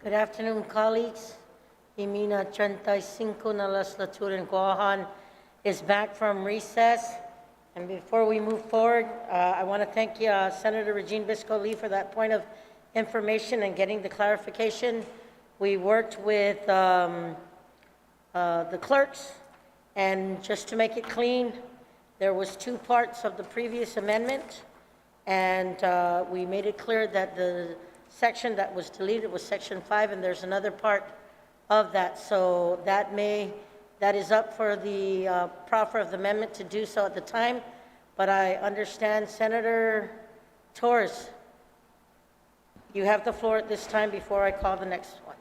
Good afternoon, colleagues. Imina 35 na legislature in Guam is back from recess. And before we move forward, I want to thank Senator Regine Bisco-Lee for that point of information and getting the clarification. We worked with the clerks, and just to make it clean, there was two parts of the previous amendment, and we made it clear that the section that was deleted was section 5, and there's another part of that. So that is up for the proffer of the amendment to do so at the time. But I understand Senator Torres, you have the floor at this time before I call the next one.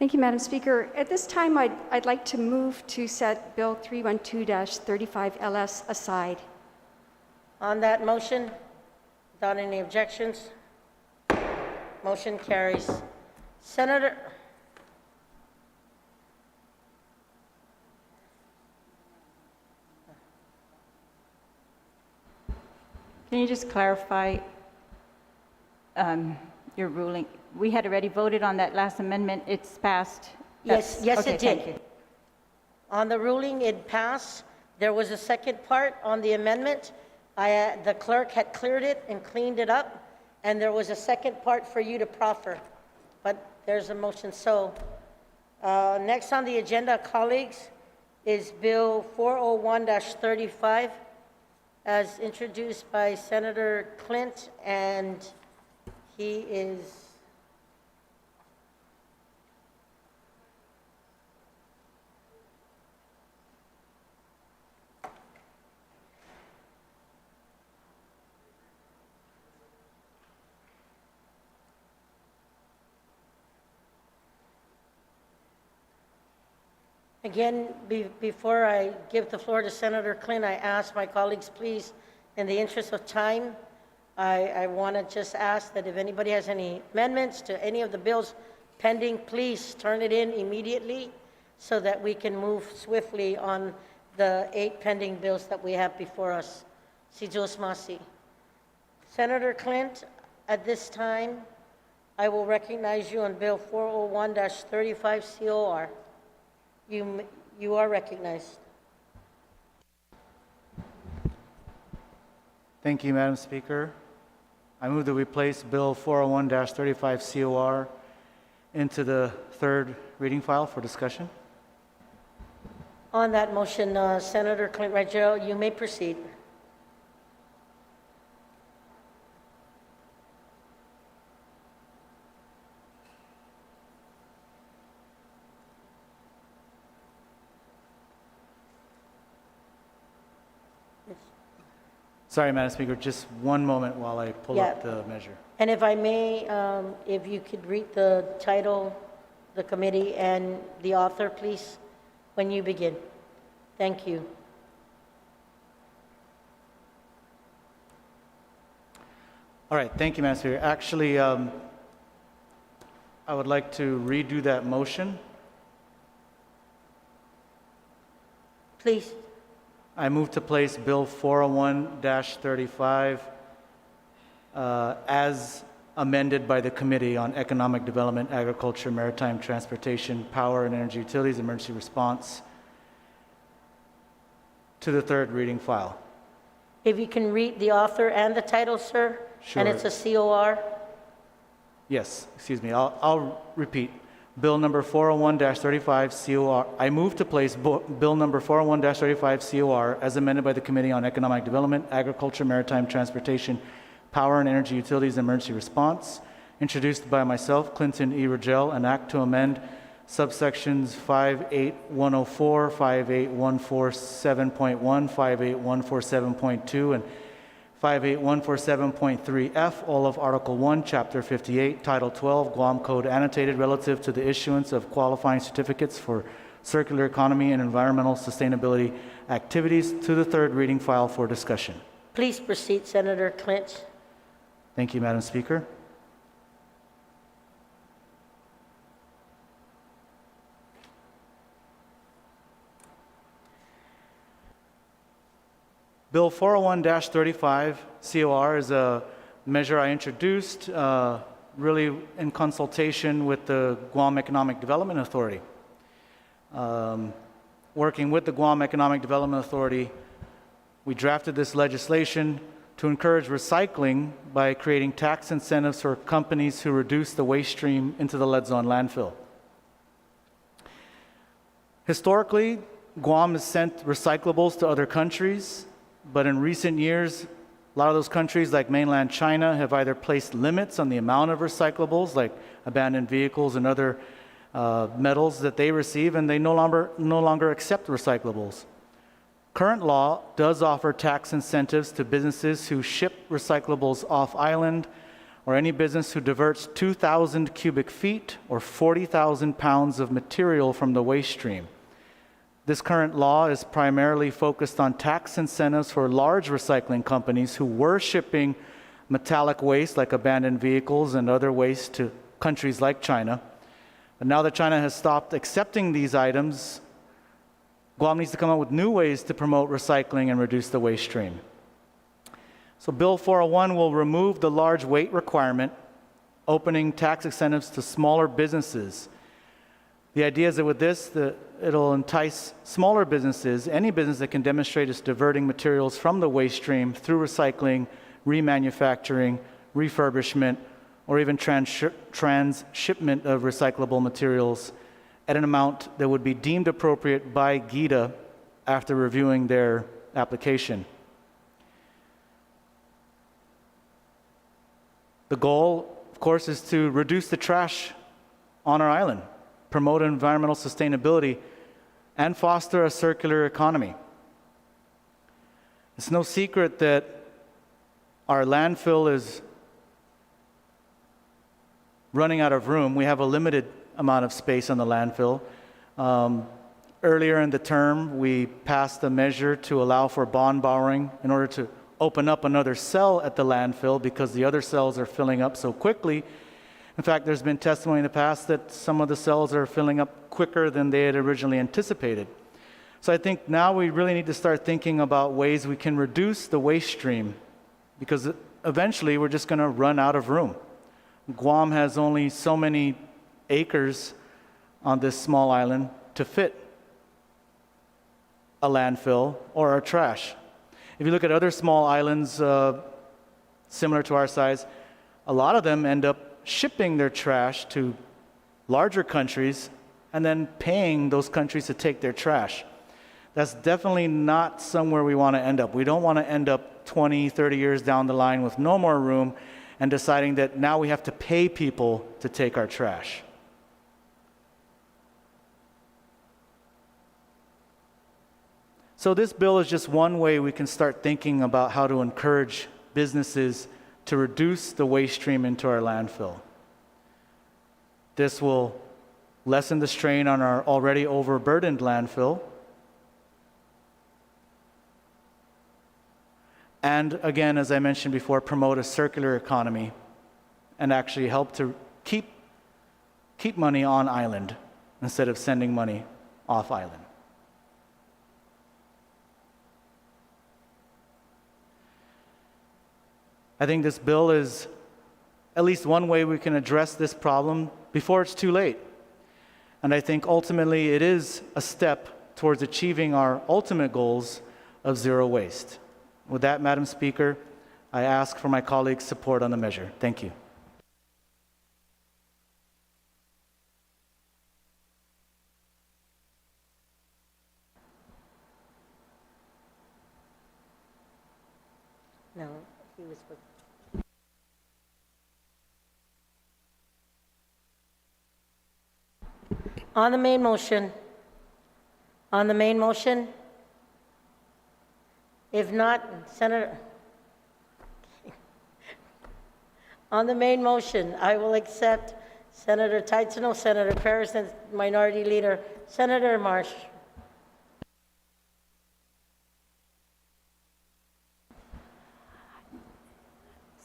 Thank you, Madam Speaker. At this time, I'd like to move to set Bill 312-35 LS aside. On that motion, without any objections, motion carries. Senator, can you just clarify your ruling? We had already voted on that last amendment. It's passed. yes, Okay, it thank did. you. On the ruling, it passed. There was a second part on the amendment. The clerk had cleared it and cleaned it up, and there was a second part for you to proffer. But there's a motion. So next on the agenda, colleagues, is Bill 401-35, as introduced by Senator Clint, and he is again, before I give the floor to Senator Clint, I ask my colleagues, please, in the interest of time, I want to just ask that if anybody has any amendments to any of the bills pending, please turn it in immediately so that we can move swiftly on the 8 pending bills that we have before us. Si Diyos masi. Senator Clint, at this time, I will recognize you on Bill 401-35 COR. You are recognized. Thank you, Madam Speaker. I move that we place Bill 401-35 COR into the third reading file for discussion. On that motion, Senator Clint Rangel, you may proceed. Sorry, Madam Speaker, just one moment while I pull up the measure. And if I may, if you could read the title, the committee, and the author, please, when you begin. Thank you. All right, thank you, Madam Speaker. Actually, I would like to redo that motion. Please. I move to place Bill 401-35 as amended by the Committee on Economic Development, Agriculture, Maritime Transportation, Power and Energy Utilities, Emergency Response to the third reading file. If you can read the author and the title, sir. Sure. And it's a COR. Yes, excuse me, I'll repeat. Bill number 401-35 COR. I move to place Bill number 401-35 COR as amended by the Committee on Economic Development, Agriculture, Maritime Transportation, Power and Energy Utilities, Emergency Response, introduced by myself, Clinton E. Rangel, an act to amend subsections 58104, 58147.1, 58147.2, and 58147.3F, all of Article 1, Chapter 58, Title 12, Guam Code annotated relative to the issuance of qualifying certificates for circular economy and environmental sustainability activities to the third reading file for discussion. Please proceed, Senator Clint. Thank you, Madam Speaker. Bill 401-35 COR is a measure I introduced really in consultation with the Guam Economic Development Authority. Working with the Guam Economic Development Authority, we drafted this legislation to encourage recycling by creating tax incentives for companies who reduce the waste stream into the lead zone landfill. Historically, Guam has sent recyclables to other countries, but in recent years, a lot of those countries, like mainland China, have either placed limits on the amount of recyclables, like abandoned vehicles and other metals that they receive, and they no longer accept recyclables. Current law does offer tax incentives to businesses who ship recyclables off island, or any business who diverts 2,000 cubic feet or 40,000 pounds of material from the waste stream. This current law is primarily focused on tax incentives for large recycling companies who were shipping metallic waste like abandoned vehicles and other waste to countries like China. But now that China has stopped accepting these items, Guam needs to come up with new ways to promote recycling and reduce the waste stream. So Bill 401 will remove the large weight requirement, opening tax incentives to smaller businesses. The idea is that with this, it'll entice smaller businesses, any business that can demonstrate it's diverting materials from the waste stream through recycling, remanufacturing, refurbishment, or even transshipment of recyclable materials at an amount that would be deemed appropriate by GIDA after reviewing their application. The goal, of course, is to reduce the trash on our island, promote environmental sustainability, and foster a circular economy. It's no secret that our landfill is running out of room. We have a limited amount of space on the landfill. Earlier in the term, we passed a measure to allow for bond borrowing in order to open up another cell at the landfill because the other cells are filling up so quickly. In fact, there's been testimony in the past that some of the cells are filling up quicker than they had originally anticipated. So I think now we really need to start thinking about ways we can reduce the waste stream, because eventually we're just going to run out of room. Guam has only so many acres on this small island to fit a landfill or our trash. If you look at other small islands similar to our size, a lot of them end up shipping their trash to larger countries and then paying those countries to take their trash. That's definitely not somewhere we want to end up. We don't want to end up 20, 30 years down the line with no more room and deciding that now we have to pay people to take our trash. So this bill is just one way we can start thinking about how to encourage businesses to reduce the waste stream into our landfill. This will lessen the strain on our already overburdened landfill. And again, as I mentioned before, promote a circular economy and actually help to keep money on island instead of sending money off island. I think this bill is at least one way we can address this problem before it's too late. And I think ultimately it is a step towards achieving our ultimate goals of zero waste. With that, Madam Speaker, I ask for my colleagues' support on the measure. Thank you. No, he was supposed to. On the main motion, if not, Senator, on the main motion, I will accept Senator Teitzno, Senator Paris, and Minority Leader, Senator Marsh.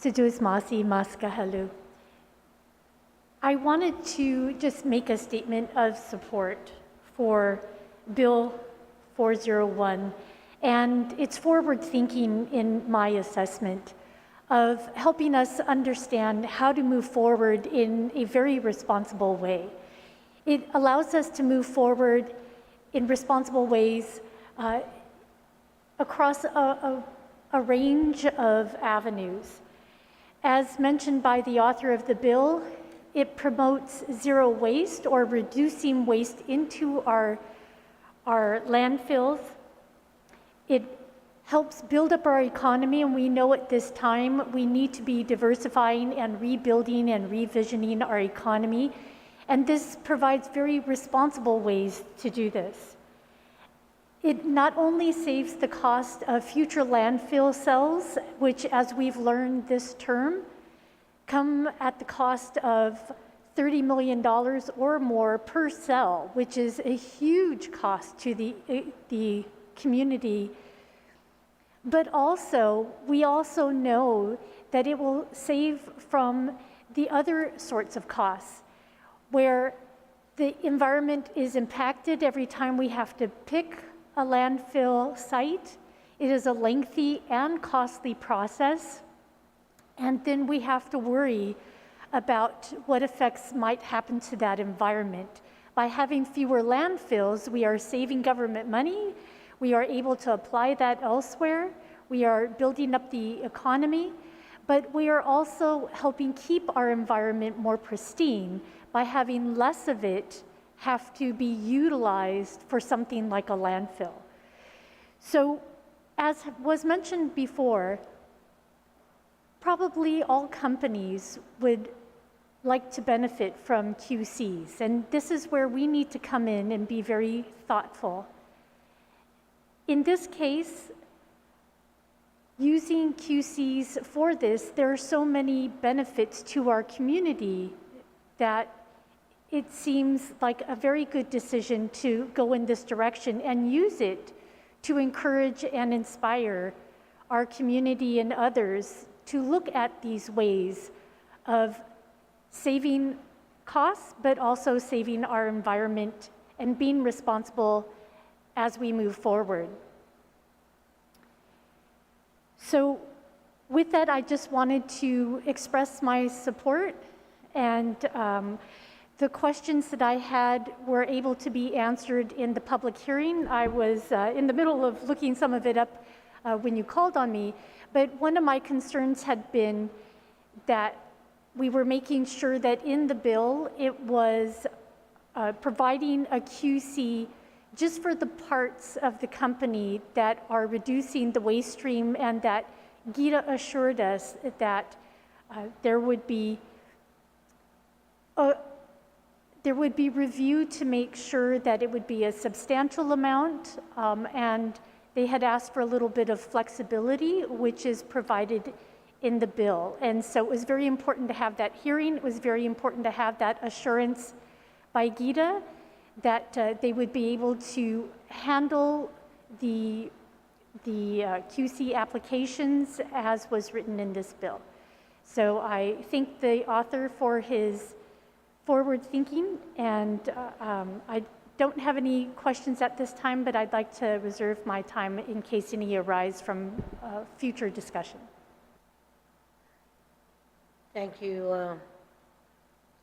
Sejus Masi Maskahalu. I wanted to just make a statement of support for Bill 401, and it's forward thinking in my assessment. of helping us understand how to move forward in a very responsible way. It allows us to move forward in responsible ways across a range of avenues. As mentioned by the author of the bill, it promotes zero waste or reducing waste into our landfills. It helps build up our economy, and we know at this time we need to be diversifying and rebuilding and revisioning our economy. And this provides very responsible ways to do this. It not only saves the cost of future landfill cells, which, as we've learned this term, come at the cost of $30 million or more per cell, which is a huge cost to the community. But also, we also know that it will save from the other sorts of costs, where the environment is impacted every time we have to pick a landfill site. It is a lengthy and costly process. And then we have to worry about what effects might happen to that environment. By having fewer landfills, we are saving government money. We are able to apply that elsewhere. We are building up the economy, but we are also helping keep our environment more pristine by having less of it have to be utilized for something like a landfill. So, as was mentioned before, probably all companies would like to benefit from QCs, and this is where we need to come in and be very thoughtful. In this case, using QCs for this, there are so many benefits to our community that it seems like a very good decision to go in this direction and use it to encourage and inspire our community and others to look at these ways of saving costs, but also saving our environment and being responsible as we move forward. So with that, I just wanted to express my support, and the questions that I had were able to be answered in the public hearing. I was in the middle of looking some of it up when you called on me, but one of my concerns had been that we were making sure that in the bill it was providing a QC just for the parts of the company that are reducing the waste stream, and that Gita assured us that there would be review to make sure that it would be a substantial amount, and they had asked for a little bit of flexibility, which is provided in the bill. And so it was very important to have that hearing. It was very important to have that assurance by Gita that they would be able to handle the QC applications as was written in this bill. So I thank the author for his forward thinking, and I don't have any questions at this time, but I'd like to reserve my time in case any arise from future discussion. Thank you,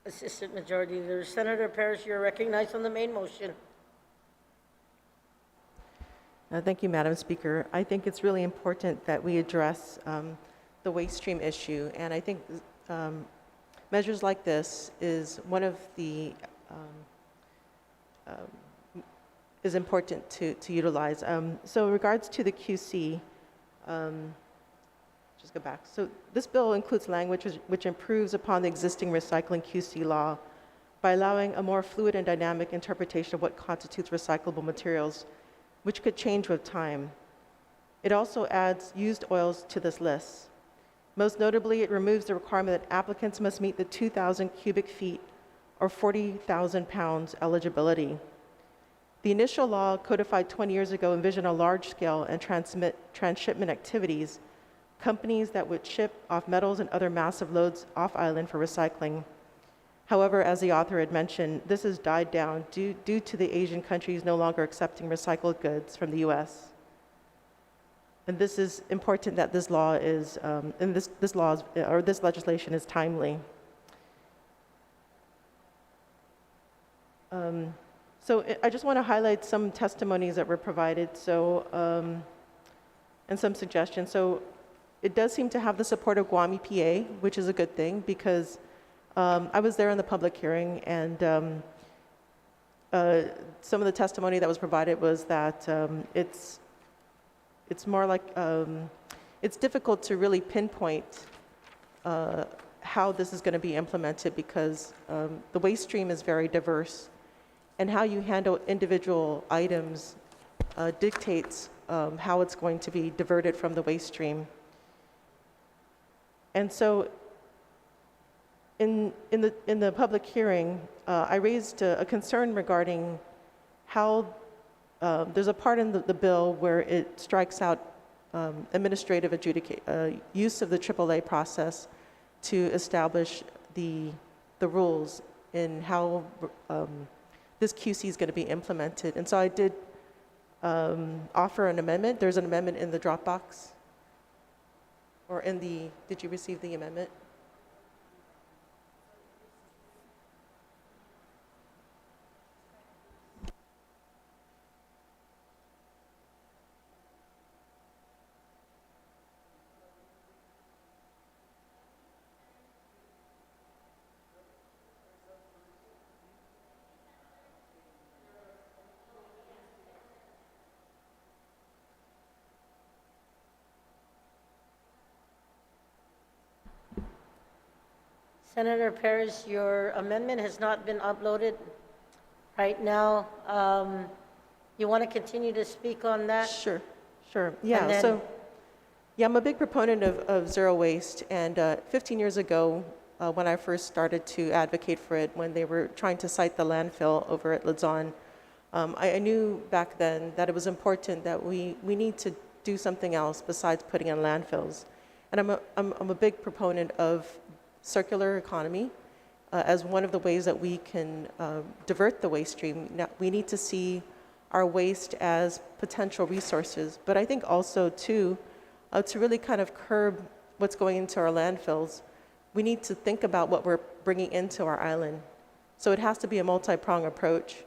Assistant Majority Leader. Senator Parrish, you're recognized on the main motion. Thank you, Madam Speaker. I think it's really important that we address the waste stream issue, and I think measures like this is one of the is important to utilize. So in regards to the QC, just go back. So this bill includes language which improves upon the existing recycling QC law by allowing a more fluid and dynamic interpretation of what constitutes recyclable materials, which could change with time. It also adds used oils to this list. Most notably, it removes the requirement that applicants must meet the 2,000 cubic feet or 40,000 pounds eligibility. The initial law, codified 20 years ago, envisioned a large-scale and transshipment activities, companies that would ship off metals and other massive loads off island for recycling. However, as the author had mentioned, this has died down due to the Asian countries no longer accepting recycled goods from the US. And this is important that this law is, and this law is, or this legislation is timely. I just want to highlight some testimonies that were provided, and some suggestions. So it does seem to have the support of Guam EPA, which is a good thing, because I was there in the public hearing, and some of the testimony that was provided was that it's more like it's difficult to really pinpoint how this is going to be implemented, because the waste stream is very diverse, and how you handle individual items dictates how it's going to be diverted from the waste stream. And so in the public hearing, I raised a concern regarding how there's a part in the bill where it strikes out administrative use of the AAA process to establish the rules in how this QC is going to be implemented. And so I did offer an amendment. There's an amendment in the Dropbox, or did you receive the amendment? Senator Paris, your amendment has not been uploaded right now. You want to continue to speak on that? Sure. And Yeah, then- yeah, I'm a big proponent of zero waste. And 15 years ago, when I first started to advocate for it, when they were trying to site the landfill over at Luzon, I knew back then that it was important that we need to do something else besides putting in landfills. And I'm a big proponent of circular economy as one of the ways that we can divert the waste stream. Now, we need to see our waste as potential resources, but I think also too, to really kind of curb what's going into our landfills, we need to think about what we're bringing into our island. So it has to be a multi-pronged approach.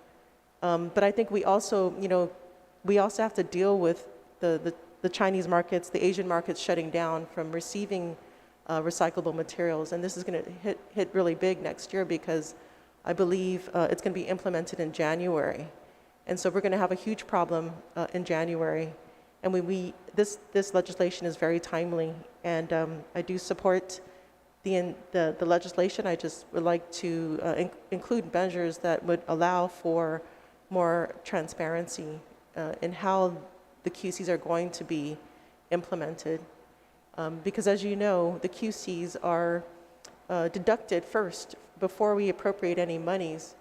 But I think we also have to deal with the Chinese markets, the Asian markets shutting down from receiving recyclable materials. And this is going to hit really big next year, because I believe it's going to be implemented in January. And so we're going to have a huge problem in January. And this legislation is very timely. And I do support the legislation. I just would like to include measures that would allow for more transparency in how the QCs are going to be implemented. Because as you know, the QCs are deducted first before we appropriate any monies.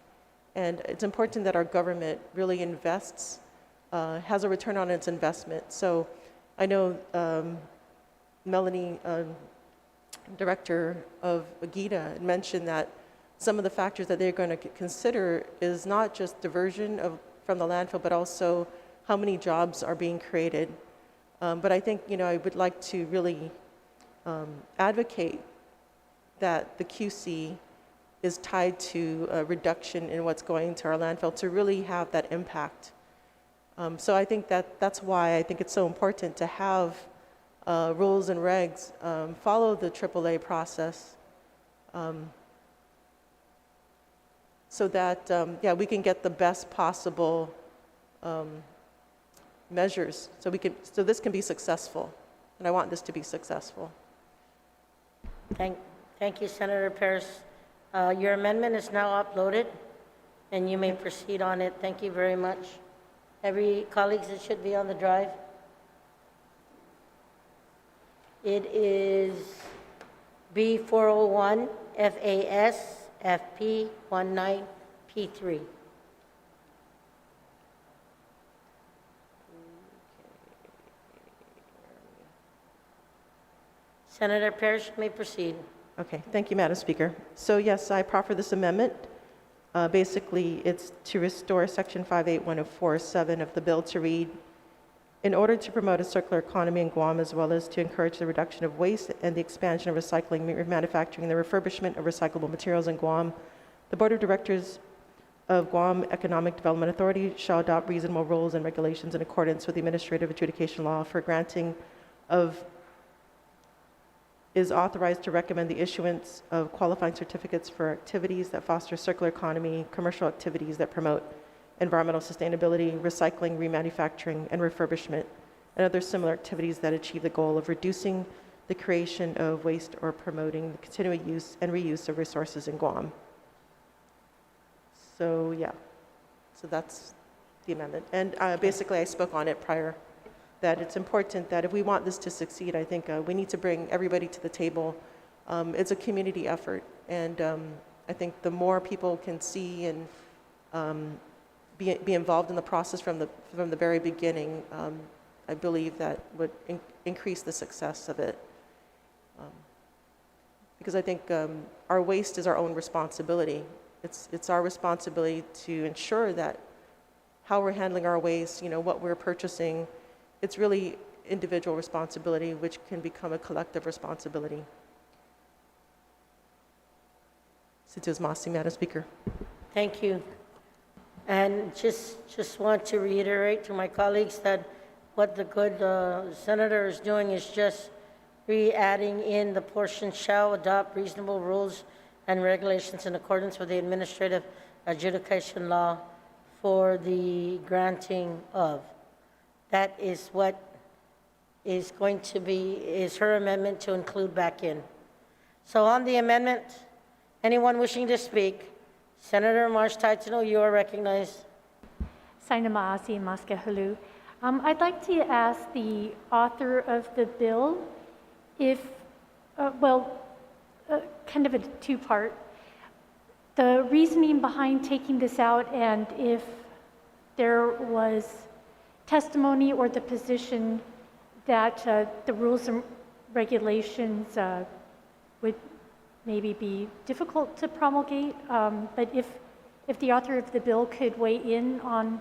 And it's important that our government really invests, has a return on its investment. So I know Melanie, director of AGITA, mentioned that some of the factors that they're going to consider is not just diversion from the landfill, but also how many jobs are being created. But I think, I would like to really advocate that the QC is tied to a reduction in what's going to our landfill to really have that impact. So I think that's why I think it's so important to have rules and regs follow the AAA process, so that we can get the best possible measures, so this can be successful, and I want this to be successful. Thank you, Senator Paris. Your amendment is now uploaded, and you may proceed on it. Thank you very much. Colleagues, it should be on the drive. It is B401 FAS FP 19P3. Senator Parrish, you may proceed. Okay, thank you, Madam Speaker. So yes, I proffer this amendment. Basically, it's to restore Section 58104.7 of the bill to read, In order to promote a circular economy in Guam, as well as to encourage the reduction of waste and the expansion of recycling, remanufacturing, and the refurbishment of recyclable materials in Guam, the Board of Directors of Guam Economic Development Authority shall adopt reasonable rules and regulations in accordance with the administrative adjudication law for granting of, is authorized to recommend the issuance of qualifying certificates for activities that foster circular economy, commercial activities that promote environmental sustainability, recycling, remanufacturing, and refurbishment, and other similar activities that achieve the goal of reducing the creation of waste or promoting the continual use and reuse of resources in Guam. So yeah, so that's the amendment. And basically I spoke on it prior, that it's important that if we want this to succeed, I think we need to bring everybody to the table. It's a community effort, and I think the more people can see and be involved in the process from the very beginning, I believe that would increase the success of it. Because I think our waste is our own responsibility. It's our responsibility to ensure that how we're handling our waste, what we're purchasing, it's really individual responsibility, which can become a collective responsibility. Situas Masi, Madam Speaker. Thank you. And just want to reiterate to my colleagues that what the good senator is doing is just re-adding in the portion shall adopt reasonable rules and regulations in accordance with the administrative adjudication law for the granting of. That is what is going to be, is her amendment to include back in. So on the amendment, anyone wishing to speak? Senator Marsh Taitano, you are recognized. Saina Maasi Maskahalu. I'd like to ask the author of the bill if, kind of a two-part, the reasoning behind taking this out, and if there was testimony or the position that the rules and regulations would maybe be difficult to promulgate, but if the author of the bill could weigh in on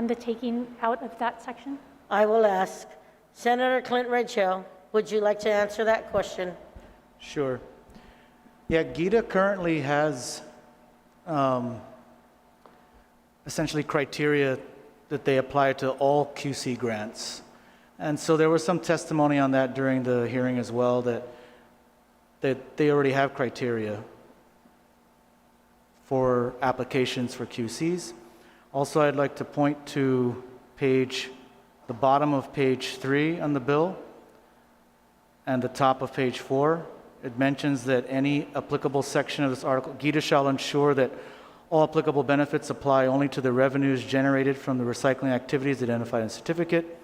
the taking out of that section? I will ask. Senator Clint Rachel, would you like to answer that question? Sure. Yeah, GITA currently has essentially criteria that they apply to all QC grants. And so there was some testimony on that during the hearing as well, that they already have criteria for applications for QCs. Also, I'd like to point to the bottom of page 3 on the bill and the top of page 4. It mentions that any applicable section of this article, GITA shall ensure that all applicable benefits apply only to the revenues generated from the recycling activities identified in the certificate.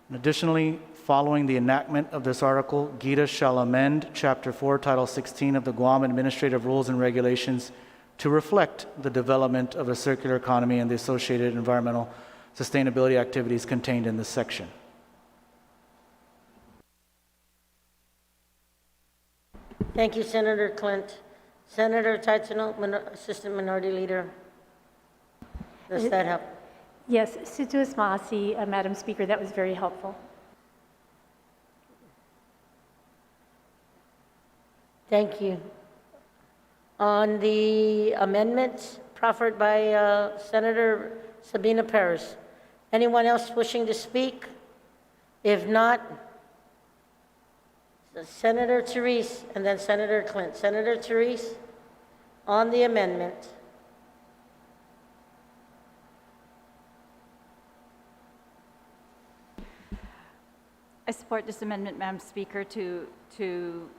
And additionally, following the enactment of this article, GITA shall amend Chapter 4, Title 16 of the Guam Administrative Rules and Regulations to reflect the development of a circular economy and the associated environmental sustainability activities contained in this section. Thank you, Senator Clint. Senator Taitano, Assistant Minority Leader. Does that help? Yes, Situas Maasi, Madam Speaker, that was very helpful. Thank you. On the amendment proffered by Senator Sabina Perez, anyone else wishing to speak? If not, Senator Therese and then Senator Clint. Senator Therese, on the amendment. I support this amendment, Madam Speaker, to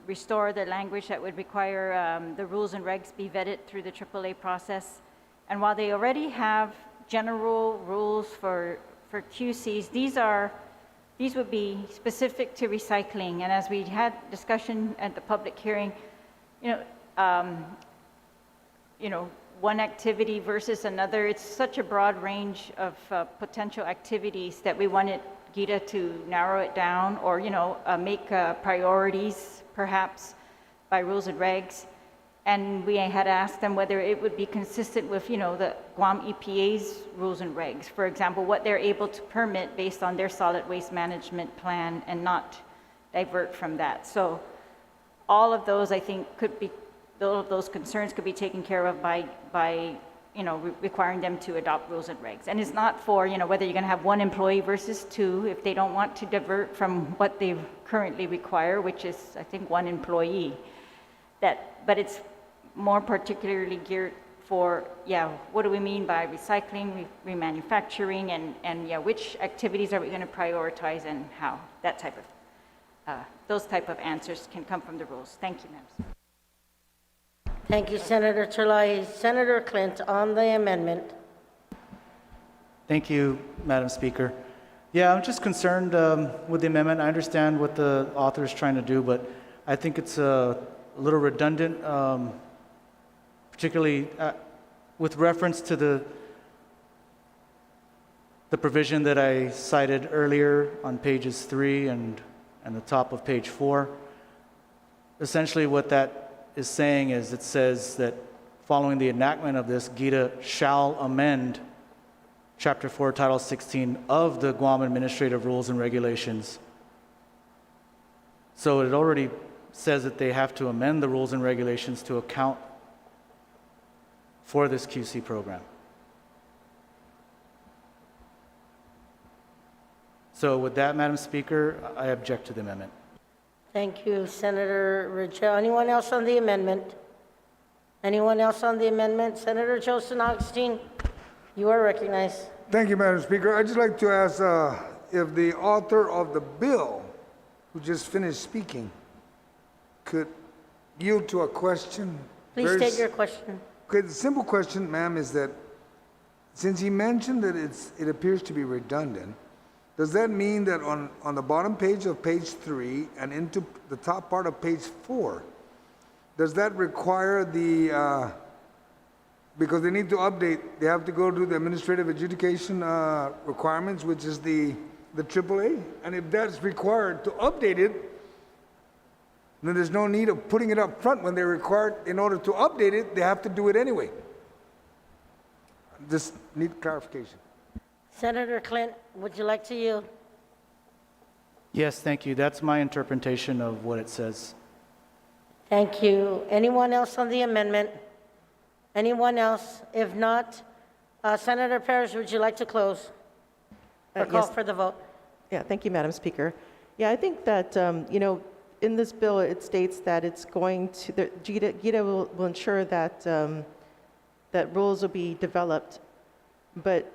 restore the language that would require the rules and regs be vetted through the AAA process. And while they already have general rules for QCs, these would be specific to recycling. And as we had discussion at the public hearing, one activity versus another, it's such a broad range of potential activities that we wanted GITA to narrow it down, or make priorities perhaps by rules and regs. And we had asked them whether it would be consistent with, the Guam EPA's rules and regs. For example, what they're able to permit based on their solid waste management plan and not divert from that. So all of those, I think, all of those concerns could be taken care of by requiring them to adopt rules and regs. And it's not for, whether you're going to have one employee versus two, if they don't want to divert from what they currently require, which is, I think, one employee. But it's more particularly geared for, what do we mean by recycling, remanufacturing, and which activities are we going to prioritize and how? That type of, those type of answers can come from the rules. Thank you, ma'am. Thank you, Senator Terlahi. Senator Clint, on the amendment. Thank you, Madam Speaker. Yeah, I'm just concerned with the amendment. I understand what the author is trying to do, but I think it's a little redundant, particularly with reference to the provision that I cited earlier on pages 3 and the top of page 4. Essentially what that is saying is it says that following the enactment of this, GITA shall amend Chapter 4, Title 16 of the Guam Administrative Rules and Regulations. So it already says that they have to amend the rules and regulations to account for this QC program. So with that, Madam Speaker, I object to the amendment. Thank you, Senator Ridgell. Anyone else on the amendment? Anyone else on the amendment? Senator Joseph Augustine, you are recognized. Thank you, Madam Speaker. I'd just like to ask if the author of the bill, who just finished speaking, could yield to a question. Please state your question. Okay, the simple question, ma'am, is that since he mentioned that it appears to be redundant, does that mean that on the bottom page of page 3 and into the top part of page 4, does that require because they need to update, they have to go to the administrative adjudication requirements, which is the AAA? And if that's required to update it, then there's no need of putting it up front when they're required. In order to update it, they have to do it anyway. Just need clarification. Senator Clint, would you like to yield? Yes, thank you. That's my interpretation of what it says. Thank you. Anyone else on the amendment? Anyone else? If not, Senator Parrish, would you like to close? Or call Yes. for the vote? Yeah, thank you, Madam Speaker. Yeah, I think that, in this bill, it states that it's going to, GITA will ensure that, that rules will be developed, but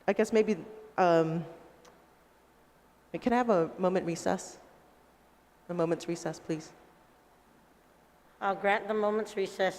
I guess maybe, can I have a moment recess? A moment's recess, please. I'll grant the moment's recess.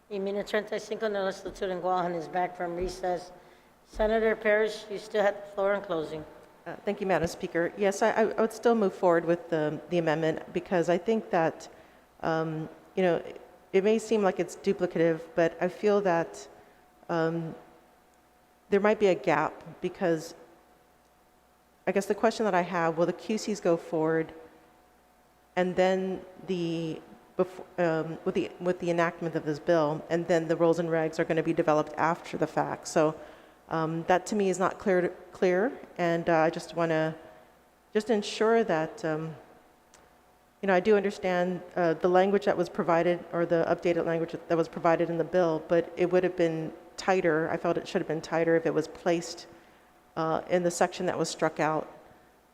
Y mina 35 na legislature in Guam is back from recess. Senator Parrish, you still have the floor in closing. Thank you, Madam Speaker. Yes, I would still move forward with the amendment because I think that, you know, it may seem like it's duplicative, but I feel that there might be a gap because I guess the question that I have, will the QCs go forward and then with the enactment of this bill, and then the rules and regs are going to be developed after the fact? So that to me is not clear, and I just want to ensure that, you know, I do understand the language that was provided, or the updated language that was provided in the bill, but it would have been tighter. I felt it should have been tighter if it was placed in the section that was struck out.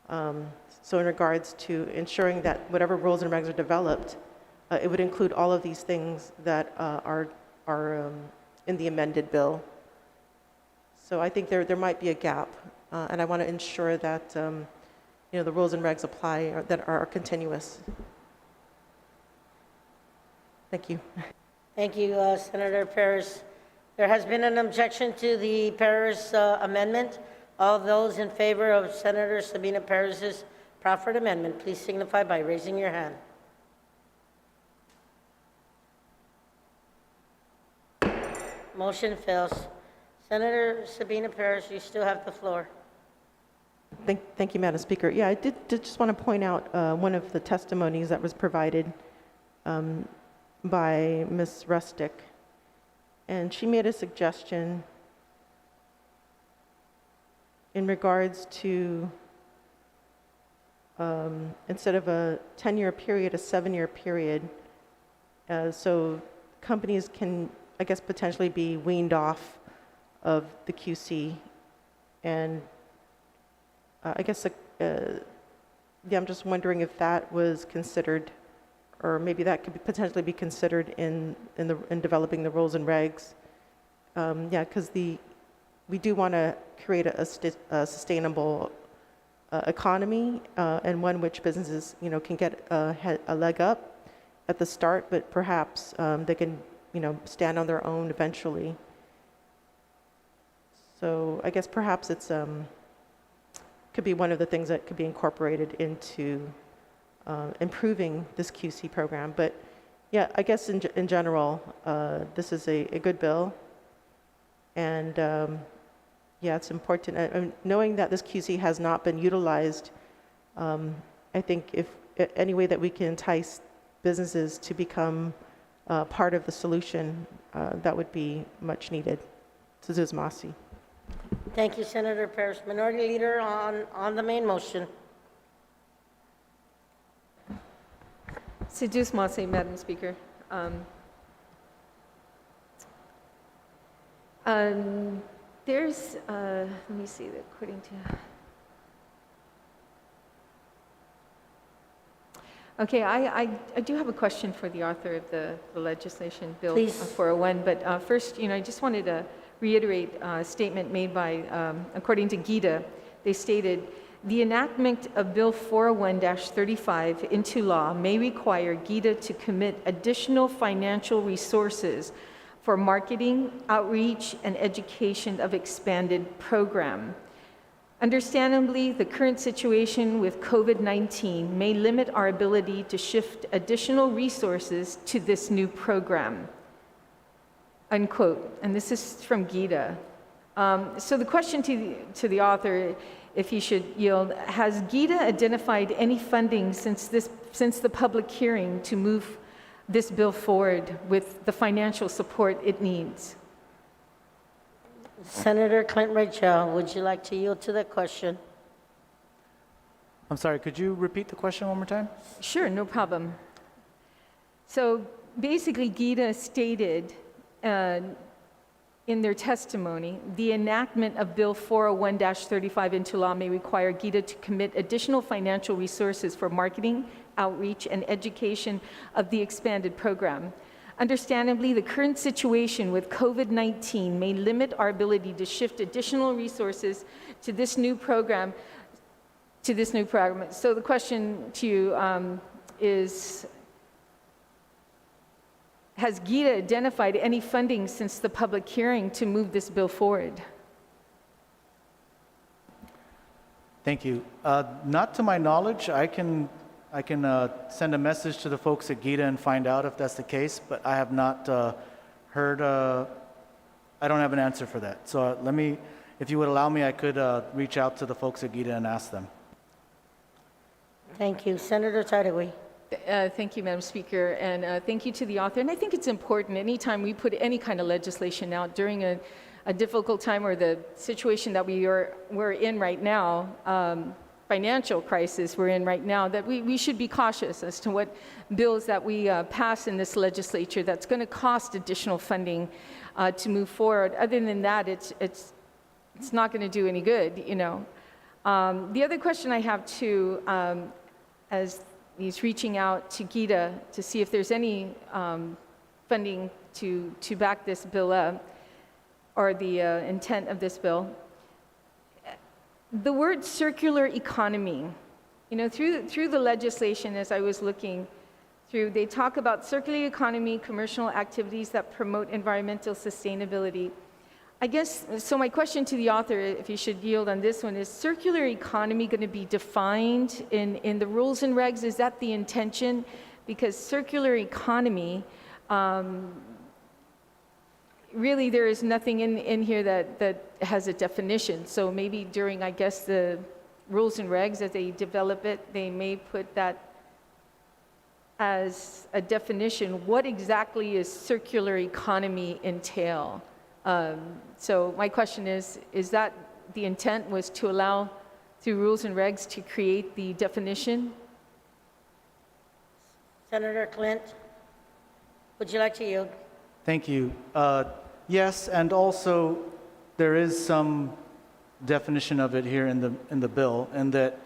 So in regards to ensuring that whatever rules and regs are developed, it would include all of these things that are in the amended bill. So I think there might be a gap, and I want to ensure that you know, the rules and regs apply that are continuous. Thank you. Thank you, Senator Parrish. There has been an objection to the Parrish amendment. All those in favor of Senator Sabina Parrish's proffered amendment, please signify by raising your hand. Motion fails. Senator Sabina Parrish, you still have the floor. Thank you, Madam Speaker. Yeah, I did just want to point out one of the testimonies that was provided by Ms. Rustick, and she made a suggestion in regards to instead of a 10-year period, a 7-year period, so companies can, I guess, potentially be weaned off of the QC. And I guess, yeah, I'm just wondering if that was considered, or maybe that could potentially be considered in developing the rules and regs. Yeah, because we do want to create a sustainable economy, and one which businesses, you know, can get a leg up at the start, but perhaps they can, you know, stand on their own eventually. So I guess perhaps it's could be one of the things that could be incorporated into improving this QC program. But yeah, I guess in general, this is a good bill, and yeah, it's important. Knowing that this QC has not been utilized, I think if any way that we can entice businesses to become part of the solution, that would be much needed. Suzuz Masi. Thank you, Senator Parrish. Minority Leader on the main motion. Sejus Mase, Madam Speaker. There's, let me see, according to... Okay, I do have a question for the author of the legislation, Bill Please. 401, but first, you know, I just wanted to reiterate a statement made by, according to GITA, they stated, the enactment of Bill 401-35 into law may require GITA to commit additional financial resources for marketing, outreach, and education of expanded program. Understandably, the current situation with COVID-19 may limit our ability to shift additional resources to this new program, unquote. And this is from GITA. So the question to the author, if he should yield, has GITA identified any funding since the public hearing to move this bill forward with the financial support it needs? Senator Clint Rachel, would you like to yield to that question? I'm sorry, could you repeat the question one more time? Sure, no problem. So basically, GITA stated in their testimony, the enactment of Bill 401-35 into law may require GITA to commit additional financial resources for marketing, outreach, and education of the expanded program. Understandably, the current situation with COVID-19 may limit our ability to shift additional resources to this new program. So the question to you is, has GITA identified any funding since the public hearing to move this bill forward? Thank you. Not to my knowledge. I can send a message to the folks at GITA and find out if that's the case, but I have not heard, I don't have an answer for that. So let me, if you would allow me, I could reach out to the folks at GITA and ask them. Thank you. Senator Tadaway. Thank you, Madam Speaker, and thank you to the author. And I think it's important anytime we put any kind of legislation out during a difficult time or the situation that we're in right now, financial crisis we're in right now, that we should be cautious as to what bills that we pass in this legislature that's going to cost additional funding to move forward. Other than that, it's not going to do any good, you know. The other question I have too, as he's reaching out to GITA to see if there's any funding to back this bill up, or the intent of this bill. The word circular economy, you know, through the legislation, as I was looking through, they talk about circular economy, commercial activities that promote environmental sustainability. I guess, so my question to the author, if you should yield on this one, is circular economy going to be defined in the rules and regs? Is that the intention? Because circular economy, really there is nothing in here that has a definition. So maybe during, I guess, the rules and regs, as they develop it, they may put that as a definition. What exactly is circular economy entail? So my question is that the intent was to allow, through rules and regs, to create the definition? Senator Clint, would you like to yield? Thank you. Yes, and also there is some definition of it here in the bill, and that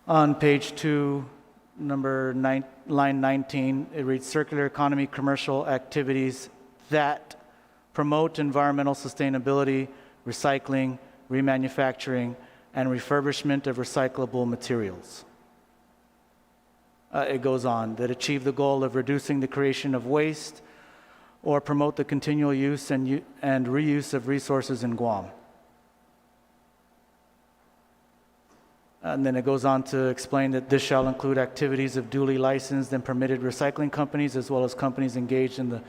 on page 2, line 19, it reads circular economy commercial activities that promote environmental sustainability, recycling, remanufacturing, and refurbishment of recyclable materials. It goes on, that achieve the goal of reducing the creation of waste or promote the continual use and reuse of resources in Guam. And then it goes on to explain that this shall include activities of duly licensed and permitted recycling companies, as well as companies engaged in the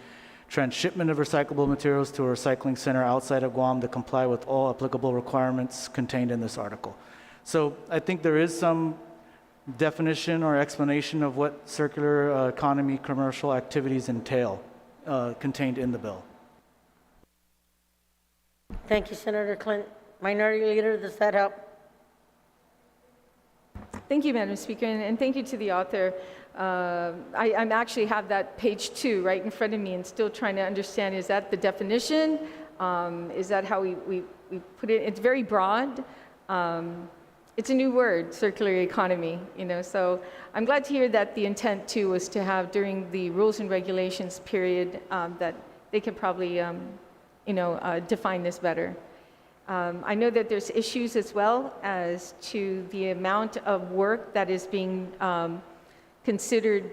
transshipment of recyclable materials to a recycling center outside of Guam that comply with all applicable requirements contained in this article. So I think there is some definition or explanation of what circular economy commercial activities entail contained in the bill. Thank you, Senator Clint. Minority Leader, does that help? Thank you, Madam Speaker, and thank you to the author. I actually have that page 2 right in front of me and still trying to understand, is that the definition? Is that how we put it? It's very broad. It's a new word, circular economy, you know, so I'm glad to hear that the intent too was to have during the rules and regulations period that they could probably, define this better. I know that there's issues as well as to the amount of work that is being considered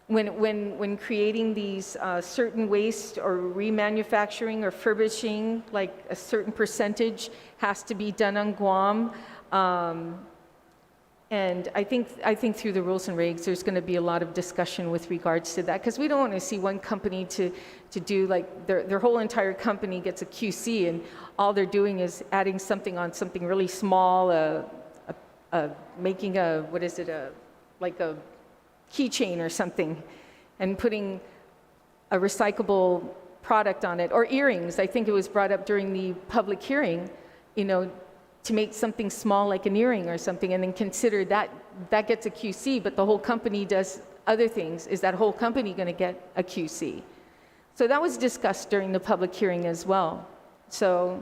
when creating these certain waste or remanufacturing or furbishing, like a certain percentage has to be done on Guam. And I think through the rules and regs, there's going to be a lot of discussion with regards to that, because we don't want to see one company to do like their whole entire company gets a QC and all they're doing is adding something on something really small, making a, what is it, like a keychain or something, and putting a recyclable product on it, or earrings. I think it was brought up during the public hearing, to make something small like an earring or something, and then consider that gets a QC, but the whole company does other things. Is that whole company going to get a QC? So that was discussed during the public hearing as well. So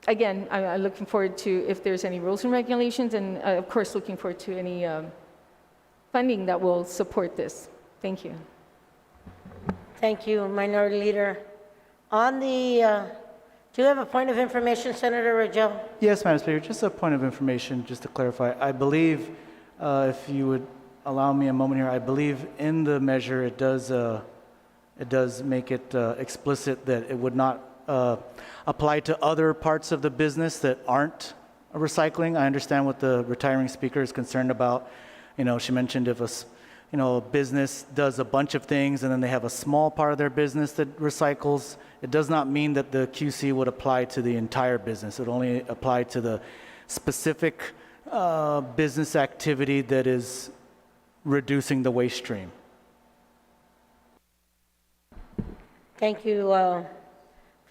again, I'm looking forward to if there's any rules and regulations, and of course looking forward to any funding that will support this. Thank you. Thank you, Minority Leader. On the, do you have a point of information, Senator Rangel? Yes, Madam Speaker, just a point of information, just to clarify. I believe if you would allow me a moment here. I believe in the measure it does make it explicit that it would not apply to other parts of the business that aren't recycling. I understand what the retiring speaker is concerned about. She mentioned if a business does a bunch of things and then they have a small part of their business that recycles, it does not mean that the QC would apply to the entire business. It would only apply to the specific business activity that is reducing the waste stream. Thank you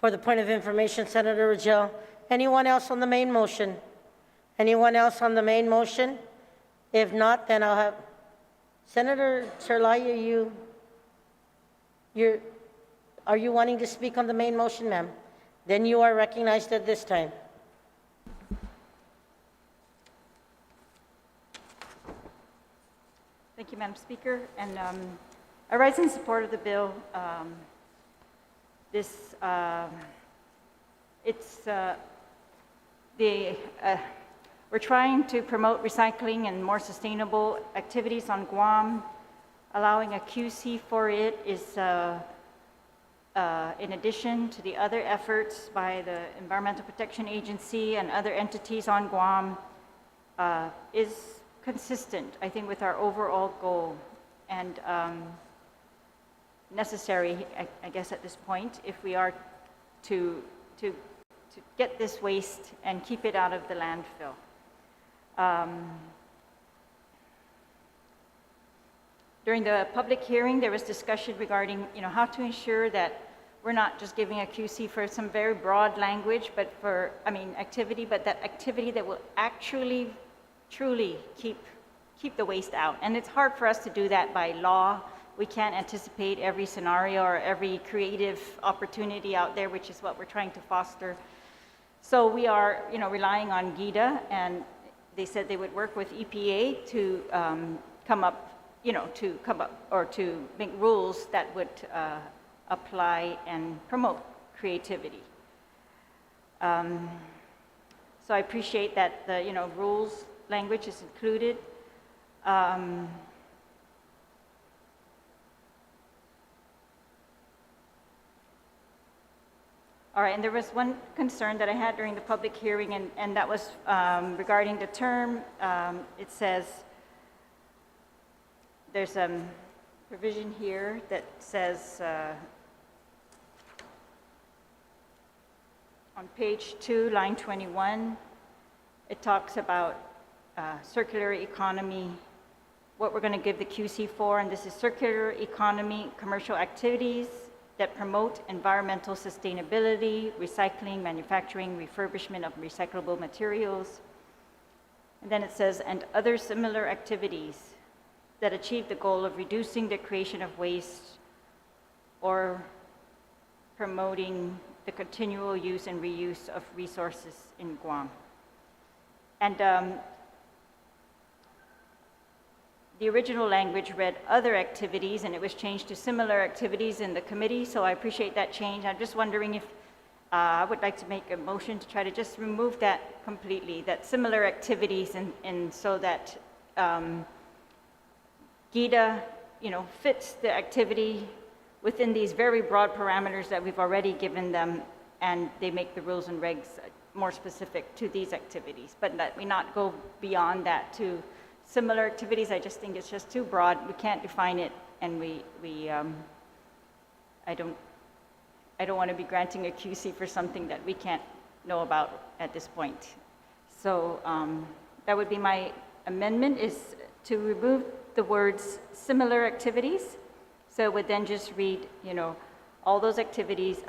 for the point of information, Senator Rangel. Anyone else on the main motion? Anyone else on the main motion? If not, then I'll have Senator Serlaya, are you wanting to speak on the main motion, ma'am? Then you are recognized at this time. Thank you, Madam Speaker. And I rise in support of the bill. We're trying to promote recycling and more sustainable activities on Guam. Allowing a QC for it is in addition to the other efforts by the Environmental Protection Agency and other entities on Guam, is consistent, I think, with our overall goal and necessary, I guess, at this point, if we are to get this waste and keep it out of the landfill. During the public hearing, there was discussion regarding, how to ensure that we're not just giving a QC for some very broad language, but activity, but that activity that will actually, truly keep the waste out. And it's hard for us to do that by law. We can't anticipate every scenario or every creative opportunity out there, which is what we're trying to foster. So we are, relying on GIDA, and they said they would work with EPA to come up or to make rules that would apply and promote creativity. So I appreciate that the rules language is included. All right, and there was one concern that I had during the public hearing, and that was regarding the term. It says, there's a provision here that says, on page 2, line 21, it talks about circular economy, what we're going to give the QC for, and this is circular economy commercial activities that promote environmental sustainability, recycling, manufacturing, refurbishment of recyclable materials. And then it says, and other similar activities that achieve the goal of reducing the creation of waste or promoting the continual use and reuse of resources in Guam. And the original language read other activities, and it was changed to similar activities in the committee, so I appreciate that change. I'm just wondering if I would like to make a motion to try to just remove that completely, that similar activities, and so that GIDA, fits the activity within these very broad parameters that we've already given them, and they make the rules and regs more specific to these activities, but that we not go beyond that to similar activities. I just think it's just too broad. We can't define it, and I don't want to be granting a QC for something that we can't know about at this point. So that would be my amendment, is to remove the words similar activities. So it would then just read, all those activities.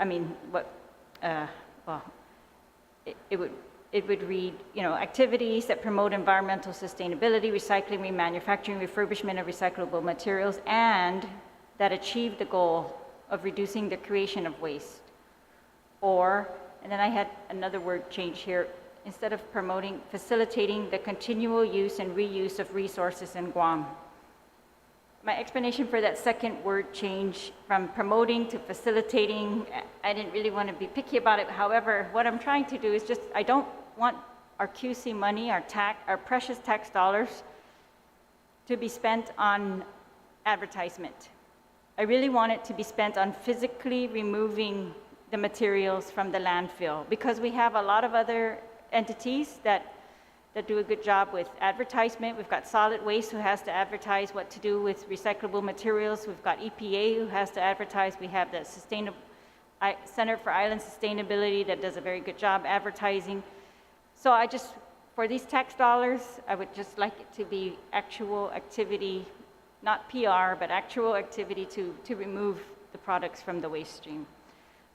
It would read, activities that promote environmental sustainability, recycling, remanufacturing, refurbishment of recyclable materials, and that achieve the goal of reducing the creation of waste. Or, and then I had another word change here, instead of promoting, facilitating the continual use and reuse of resources in Guam. My explanation for that second word change from promoting to facilitating, I didn't really want to be picky about it. However, what I'm trying to do is just, I don't want our QC money, our precious tax dollars, to be spent on advertisement. I really want it to be spent on physically removing the materials from the landfill, because we have a lot of other entities that do a good job with advertisement. We've got solid waste who has to advertise what to do with recyclable materials. We've got EPA who has to advertise. We have the Center for Island Sustainability that does a very good job advertising. So for these tax dollars, I would just like it to be actual activity, not PR, but actual activity to remove the products from the waste stream.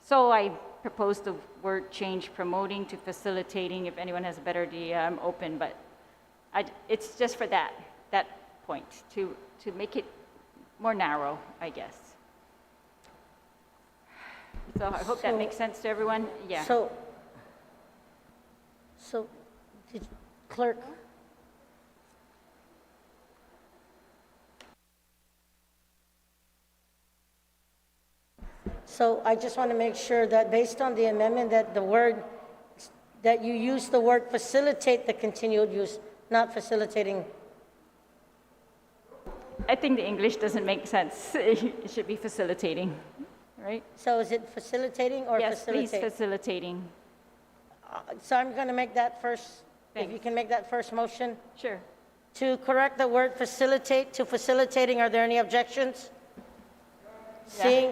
So I propose the word change promoting to facilitating. If anyone has a better idea, I'm open, but it's just for that point, to make it more narrow, I guess. So I hope that makes sense to everyone. Yeah. So, clerk, so I just want to make sure that based on the amendment, that you use the word facilitate the continued use, not facilitating. I think the English doesn't make sense. It should be facilitating, right? So is it facilitating or Yes, please, facilitate? facilitating. So I'm going to make that first, if you Thanks. can make that first motion. Sure. To correct the word facilitate to facilitating, are there any objections? Seeing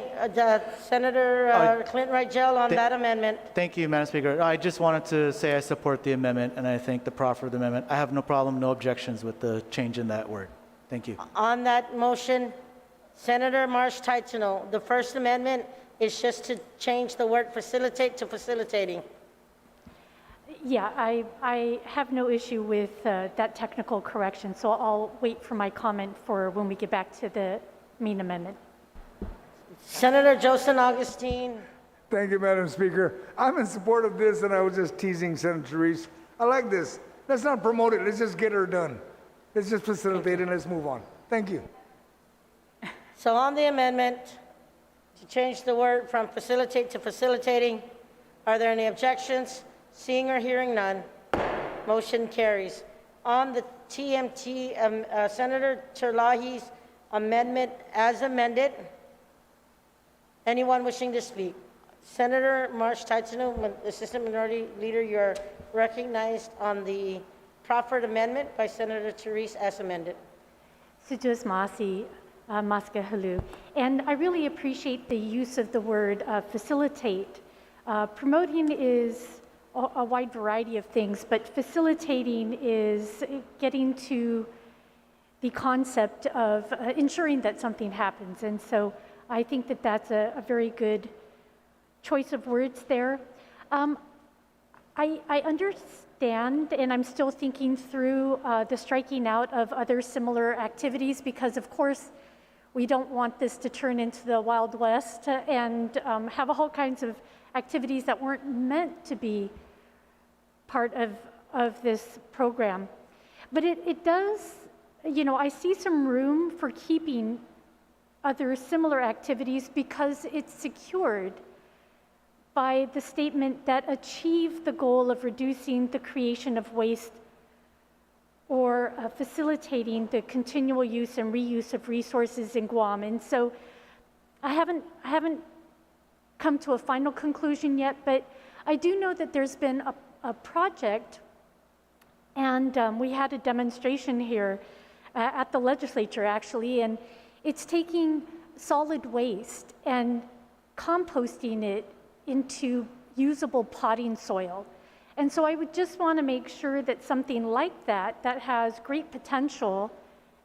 Senator Clinton Rigel on that amendment. Thank you, Madam Speaker. I just wanted to say I support the amendment, and I think the proffer of the amendment. I have no problem, no objections with the change in that word. Thank you. On that motion, Senator Marsh Titano, the First Amendment is just to change the word facilitate to facilitating. Yeah, I have no issue with that technical correction, so I'll wait for my comment for when we get back to the main amendment. Senator Joseph Augustine. Thank you, Madam Speaker. I'm in support of this, and I was just teasing Senator Reese. I like this. Let's not promote it. Let's just get her done. Let's just facilitate and let's move on. Thank you. So on the amendment, to change the word from facilitate to facilitating, are there any objections? Seeing or hearing none, motion carries. On the TMT, Senator Terlahi's amendment as amended, anyone wishing to speak? Senator Marsh Titano, Assistant Minority Leader, you're recognized on the proffered amendment by Senator Therese as amended. Sujus Masi, Maska Halu. And I really appreciate the use of the word facilitate. Promoting is a wide variety of things, but facilitating is getting to the concept of ensuring that something happens. And so I think that that's a very good choice of words there. I understand, and I'm still thinking through the striking out of other similar activities, because of course we don't want this to turn into the Wild West and have all kinds of activities that weren't meant to be part of this program. But it does, I see some room for keeping other similar activities because it's secured by the statement that achieve the goal of reducing the creation of waste or facilitating the continual use and reuse of resources in Guam. And so I haven't come to a final conclusion yet, but I do know that there's been a project, and we had a demonstration here at the legislature actually, and it's taking solid waste and composting it into usable potting soil. And so I would just want to make sure that something like that has great potential,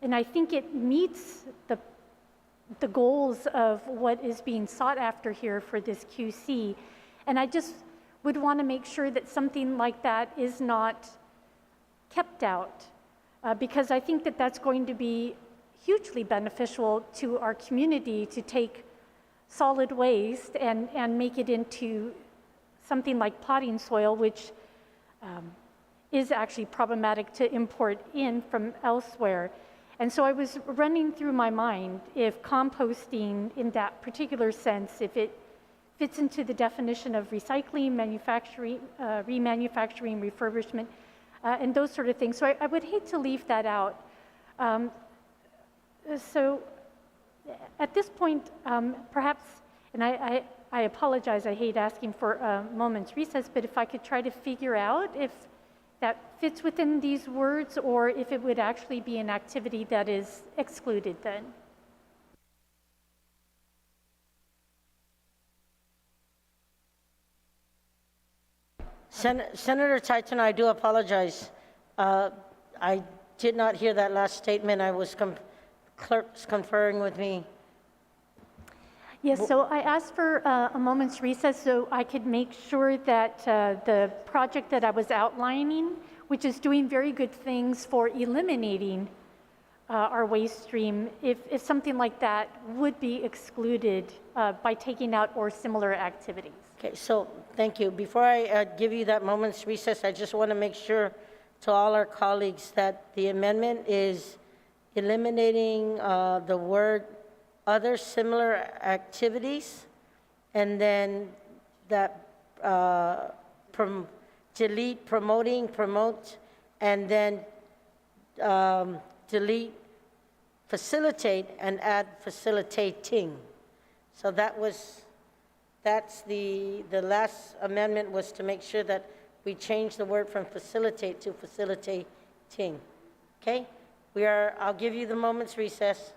and I think it meets the goals of what is being sought after here for this QC. And I just would want to make sure that something like that is not kept out, because I think that that's going to be hugely beneficial to our community to take solid waste and make it into something like potting soil, which is actually problematic to import in from elsewhere. And so I was running through my mind if composting in that particular sense, if it fits into the definition of recycling, manufacturing, remanufacturing, refurbishment, and those sort of things. So I would hate to leave that out. So at this point, perhaps, and I apologize, I hate asking for a moment's recess, but if I could try to figure out if that fits within these words or if it would actually be an activity that is excluded then. Senator Titan, I do apologize. I did not hear that last statement. I was clerks conferring with me. Yes, so I asked for a moment's recess so I could make sure that the project that I was outlining, which is doing very good things for eliminating our waste stream, if something like that would be excluded by taking out or similar activities. Okay, so thank you. Before I give you that moment's recess, I just want to make sure to all our colleagues that the amendment is eliminating the word other similar activities, and then that delete promote, and then delete facilitate and add facilitating. So that's the last amendment was to make sure that we change the word from facilitate to facilitating. Okay? I'll give you the moment's recess.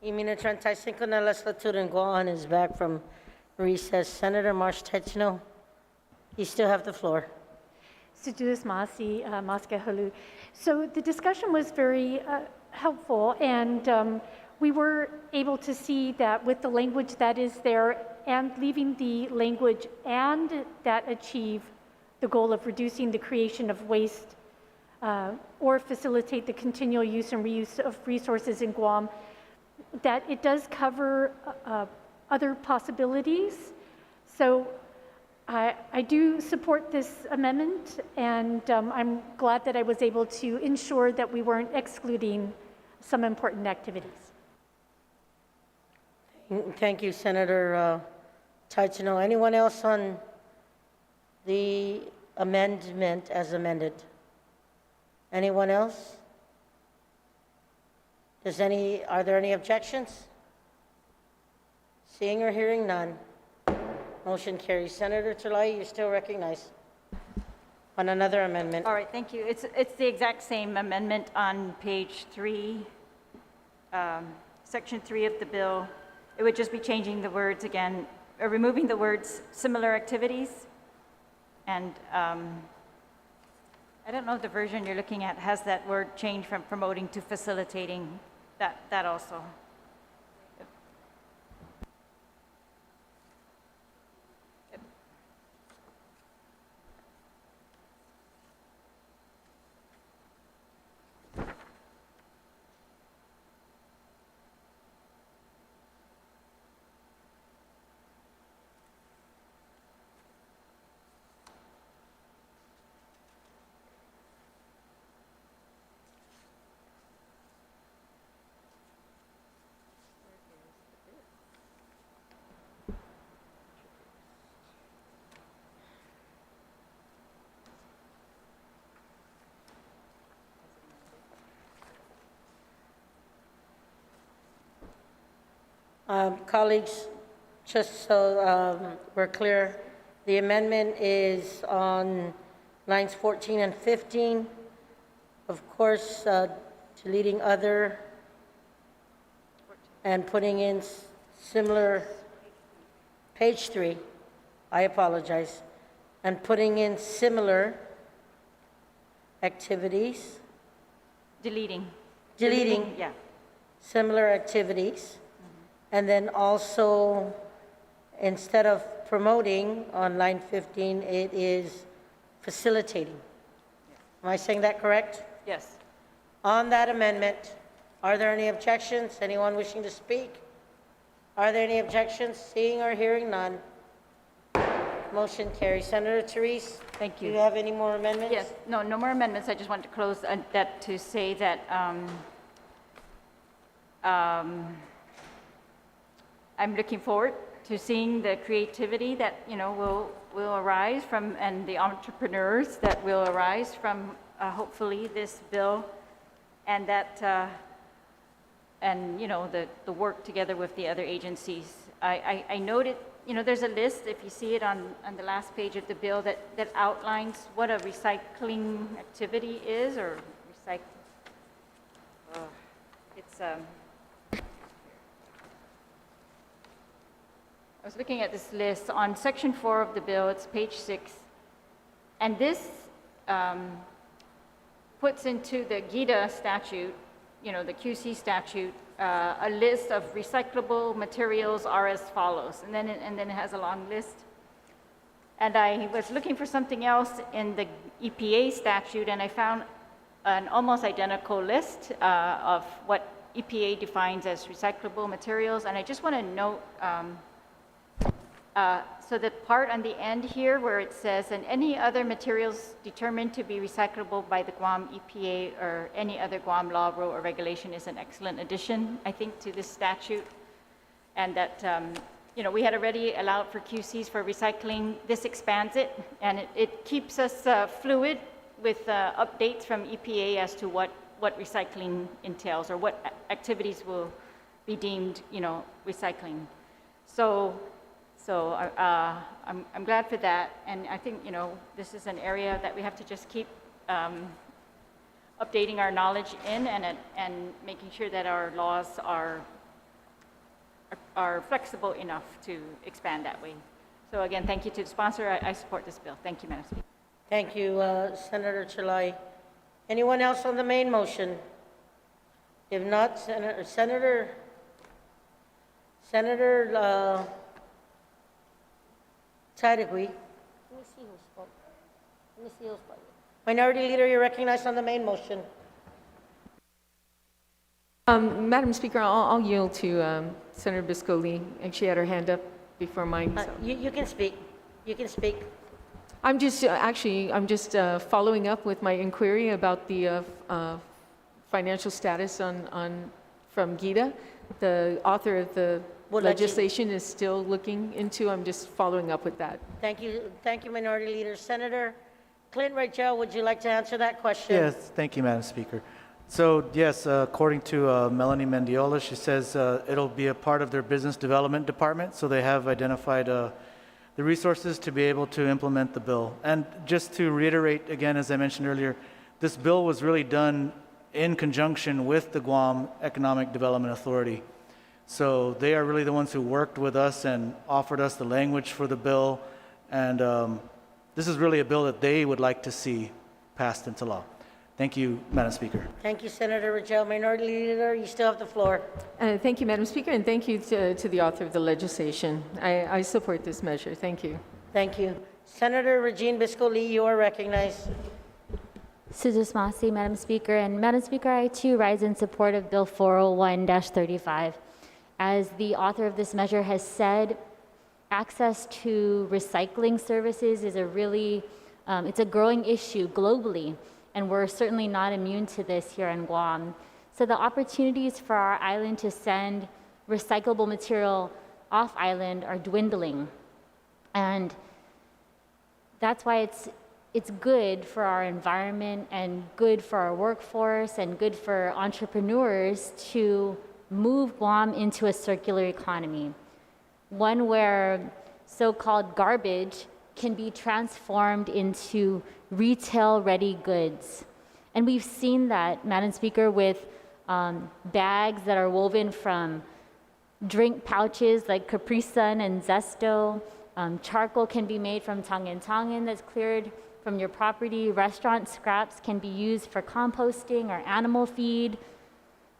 Imina 35 na legislature in Guam is back from recess. Senator Marsh Techno, you still have the floor. Studuis Masi, Maska Halu. So the discussion was very helpful, and we were able to see that with the language that is there and leaving the language and that achieve the goal of reducing the creation of waste or facilitate the continual use and reuse of resources in Guam, that it does cover other possibilities. So I do support this amendment, and I'm glad that I was able to ensure that we weren't excluding some important activities. Thank you, Senator Taitano. Anyone else on the amendment as amended? Anyone else? Are there any objections? Seeing or hearing none, motion carries. Senator Talai, you're still recognized on another amendment. All right, thank you. It's the exact same amendment on page 3, section 3 of the bill. It would just be changing the words again, removing the words similar activities. And I don't know if the version you're looking at has that word changed from promoting to facilitating, that also. Colleagues, just so we're clear, the amendment is on lines 14 and 15. Of course, deleting other and putting in similar, page 3, I apologize, and putting in similar activities, Deleting, yeah. similar activities. And then also, instead of promoting on line 15, it is facilitating. Am I saying that correct? Yes. On that amendment, are there any objections? Anyone wishing to speak? Are there any objections? Seeing or hearing none, motion carries. Senator Therese? Thank Do you. you have any more amendments? Yes, no more amendments. I just wanted to close that to say that I'm looking forward to seeing the creativity that, will arise from, and the entrepreneurs that will arise from, hopefully, this bill, and that, the work together with the other agencies. I noted, there's a list, if you see it on the last page of the bill, that outlines what a recycling activity is, or it's, I was looking at this list on section 4 of the bill, it's page 6, and this puts into the GIDA statute, the QC statute, a list of recyclable materials are as follows, and then it has a long list. And I was looking for something else in the EPA statute, and I found an almost identical list of what EPA defines as recyclable materials, and I just want to note. So the part on the end here where it says, and any other materials determined to be recyclable by the Guam EPA or any other Guam law, rule, or regulation is an excellent addition, I think, to this statute. And that, we had already allowed for QCs for recycling. This expands it, and it keeps us fluid with updates from EPA as to what recycling entails or what activities will be deemed, recycling. So I'm glad for that, and I think this is an area that we have to just keep updating our knowledge in, and making sure that our laws are flexible enough to expand that way. So again, thank you to the sponsor. I support this bill. Thank you, Madam Speaker. Thank you, Senator Chilai. Anyone else on the main motion? If not, Senator Tadegui. Let me see who spoke. Let me see who spoke. Minority Leader, you're recognized on the main motion. Madam Speaker, I'll yield to Senator Biscoli. And she had her hand up before mine. So. You can speak. You can speak. I'm just following up with my inquiry about the financial status from Gita. The author of the legislation is still looking into. I'm just following up with that. Thank you, Minority Leader. Senator Clint Rachel, would you like to answer that question? Yes, thank you, Madam Speaker. So yes, according to Melanie Mendiola, she says it'll be a part of their business development department, so they have identified the resources to be able to implement the bill. And just to reiterate again, as I mentioned earlier, this bill was really done in conjunction with the Guam Economic Development Authority. So they are really the ones who worked with us and offered us the language for the bill. And this is really a bill that they would like to see passed into law. Thank you, Madam Speaker. Thank you, Senator Rachel. Minority Leader, you still have the floor. Thank you, Madam Speaker, and thank you to the author of the legislation. I support this measure. Thank you. Thank you. Senator Regine Biscoli, you are recognized. Suzus Masi, Madam Speaker. And Madam Speaker, I too rise in support of Bill 401-35. As the author of this measure has said, access to recycling services is it's a growing issue globally, and we're certainly not immune to this here in Guam. So the opportunities for our island to send recyclable material off island are dwindling. And that's why it's good for our environment and good for our workforce and good for entrepreneurs to move Guam into a circular economy, one where so-called garbage can be transformed into retail-ready goods. And we've seen that, Madam Speaker, with bags that are woven from drink pouches like Capri Sun and Zesto. Charcoal can be made from tangen that's cleared from your property. Restaurant scraps can be used for composting or animal feed.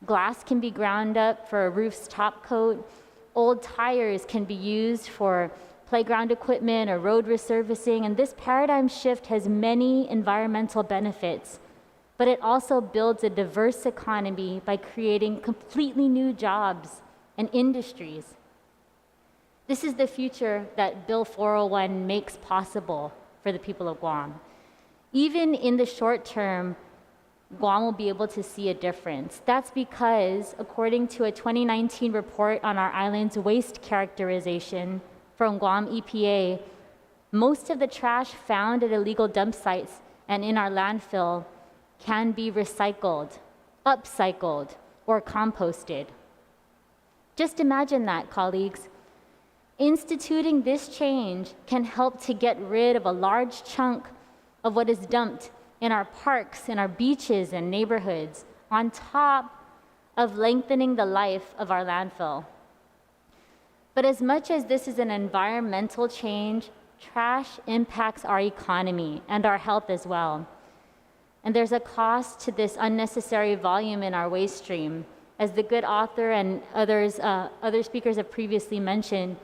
Glass can be ground up for a roof's top coat. Old tires can be used for playground equipment or road resurfacing. And this paradigm shift has many environmental benefits, but it also builds a diverse economy by creating completely new jobs and industries. This is the future that Bill 401 makes possible for the people of Guam. Even in the short term, Guam will be able to see a difference. That's because, according to a 2019 report on our island's waste characterization from Guam EPA, most of the trash found at illegal dump sites and in our landfill can be recycled, upcycled, or composted. Just imagine that, colleagues. Instituting this change can help to get rid of a large chunk of what is dumped in our parks, in our beaches and neighborhoods, on top of lengthening the life of our landfill. But as much as this is an environmental change, trash impacts our economy and our health as well. And there's a cost to this unnecessary volume in our waste stream. As the good author and other speakers have previously mentioned,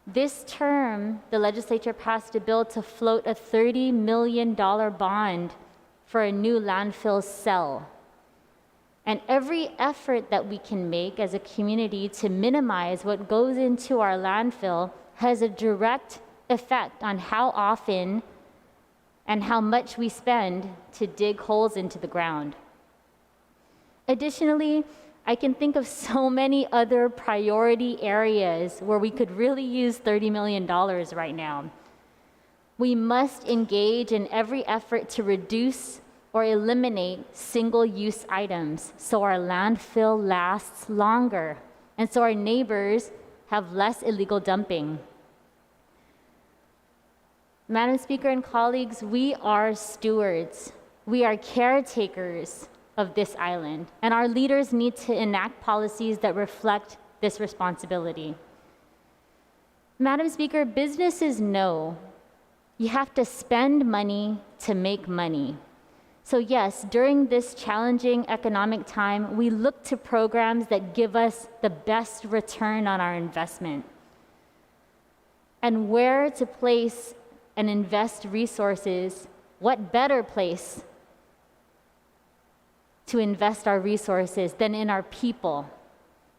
this term, the legislature passed a bill to float a $30 million bond for a new landfill cell. And every effort that we can make as a community to minimize what goes into our landfill has a direct effect on how often and how much we spend to dig holes into the ground. Additionally, I can think of so many other priority areas where we could really use $30 million right now. We must engage in every effort to reduce or eliminate single-use items so our landfill lasts longer and so our neighbors have less illegal dumping. Madam Speaker and colleagues, we are stewards. We are caretakers of this island, and our leaders need to enact policies that reflect this responsibility. Madam Speaker, businesses know You have to spend money to make money. So yes, during this challenging economic time, we look to programs that give us the best return on our investment. And where to place and invest resources, what better place to invest our resources than in our people,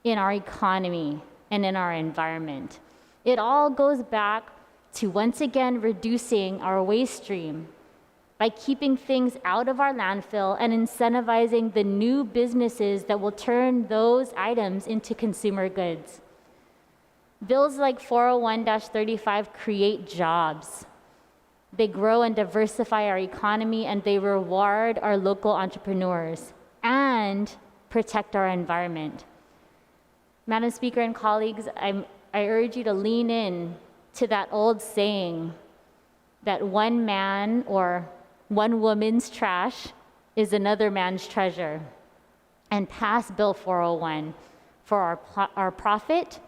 in our economy, and in our environment? It all goes back to once again reducing our waste stream by keeping things out of our landfill and incentivizing the new businesses that will turn those items into consumer goods. Bills like 401-35 create jobs. They grow and diversify our economy, and they reward our local entrepreneurs and protect our environment. Madam Speaker and colleagues, I urge you to lean in to that old saying that one man or one woman's trash is another man's treasure, and pass Bill 401 for our profit,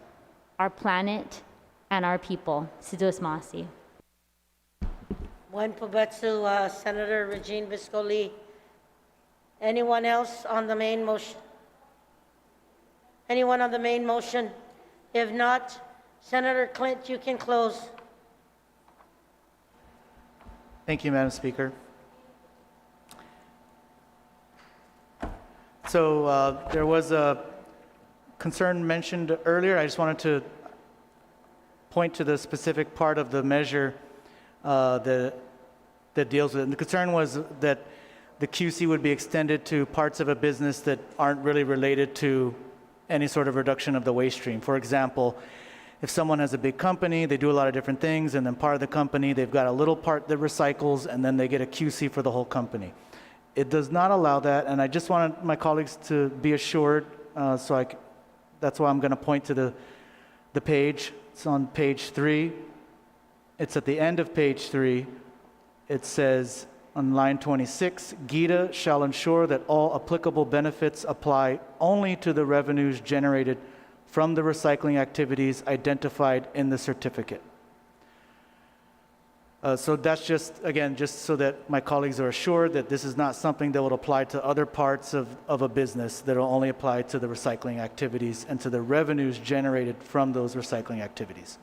our planet, and our people. Sidus Masi. Buen provecho, Senator Regine Visco-Lee. Anyone else on the main motion? Anyone on the main motion? If not, Senator Clint, you can close. Thank you, Madam Speaker. So there was a concern mentioned earlier. I just wanted to point to the specific part of the measure that deals with it. And the concern was that the QC would be extended to parts of a business that aren't really related to any sort of reduction of the waste stream. For example, if someone has a big company, they do a lot of different things, and then part of the company, they've got a little part that recycles, and then they get a QC for the whole company. It does not allow that, and I just wanted my colleagues to be assured, that's why I'm going to point to the page. It's on page 3. It's at the end of page 3. It says on line 26, GITA shall ensure that all applicable benefits apply only to the revenues generated from the recycling activities identified in the certificate. So that's just, again, just so that my colleagues are assured that this is not something that would apply to other parts of a business, that will only apply to the recycling activities and to the revenues generated from those recycling activities.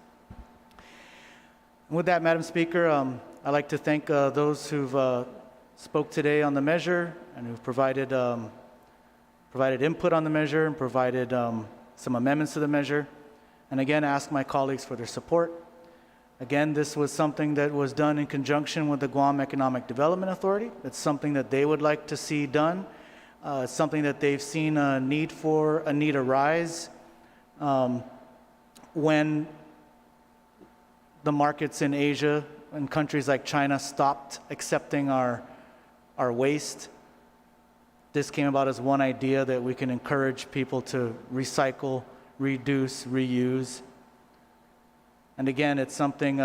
And with that, Madam Speaker, I'd like to thank those who've spoke today on the measure and who've provided input on the measure and provided some amendments to the measure. And again, ask my colleagues for their support. Again, this was something that was done in conjunction with the Guam Economic Development Authority. It's something that they would like to see done. It's something that they've seen a need arise when the markets in Asia and countries like China stopped accepting our waste. This came about as one idea that we can encourage people to recycle, reduce, reuse. And again, it's something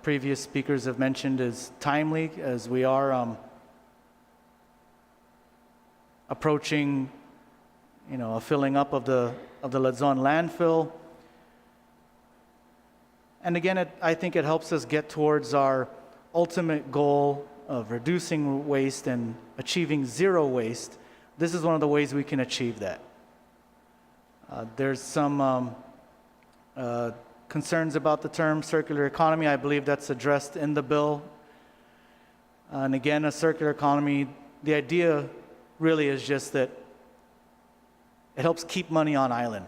previous speakers have mentioned is timely, as we are approaching, a filling up of the Luzon landfill. And again, I think it helps us get towards our ultimate goal of reducing waste and achieving zero waste. This is one of the ways we can achieve that. There's some concerns about the term circular economy. I believe that's addressed in the bill. And again, a circular economy, the idea really is just that it helps keep money on island.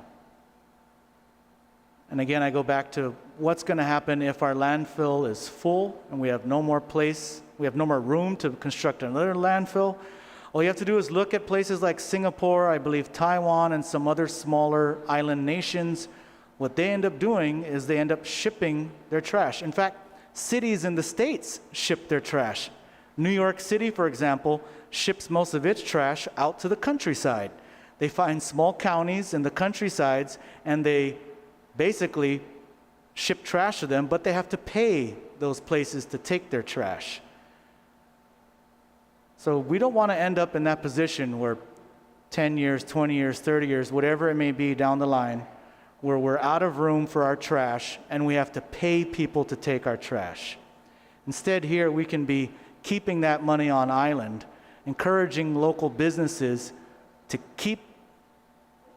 And again, I go back to what's going to happen if our landfill is full and we have no more room to construct another landfill. All you have to do is look at places like Singapore, I believe Taiwan, and some other smaller island nations. What they end up doing is they end up shipping their trash. In fact, cities in the States ship their trash. New York City, for example, ships most of its trash out to the countryside. They find small counties in the countrysides and they basically ship trash to them, but they have to pay those places to take their trash. So we don't want to end up in that position where 10 years, 20 years, 30 years, whatever it may be down the line, where we're out of room for our trash and we have to pay people to take our trash. Instead, here we can be keeping that money on island, encouraging local businesses to keep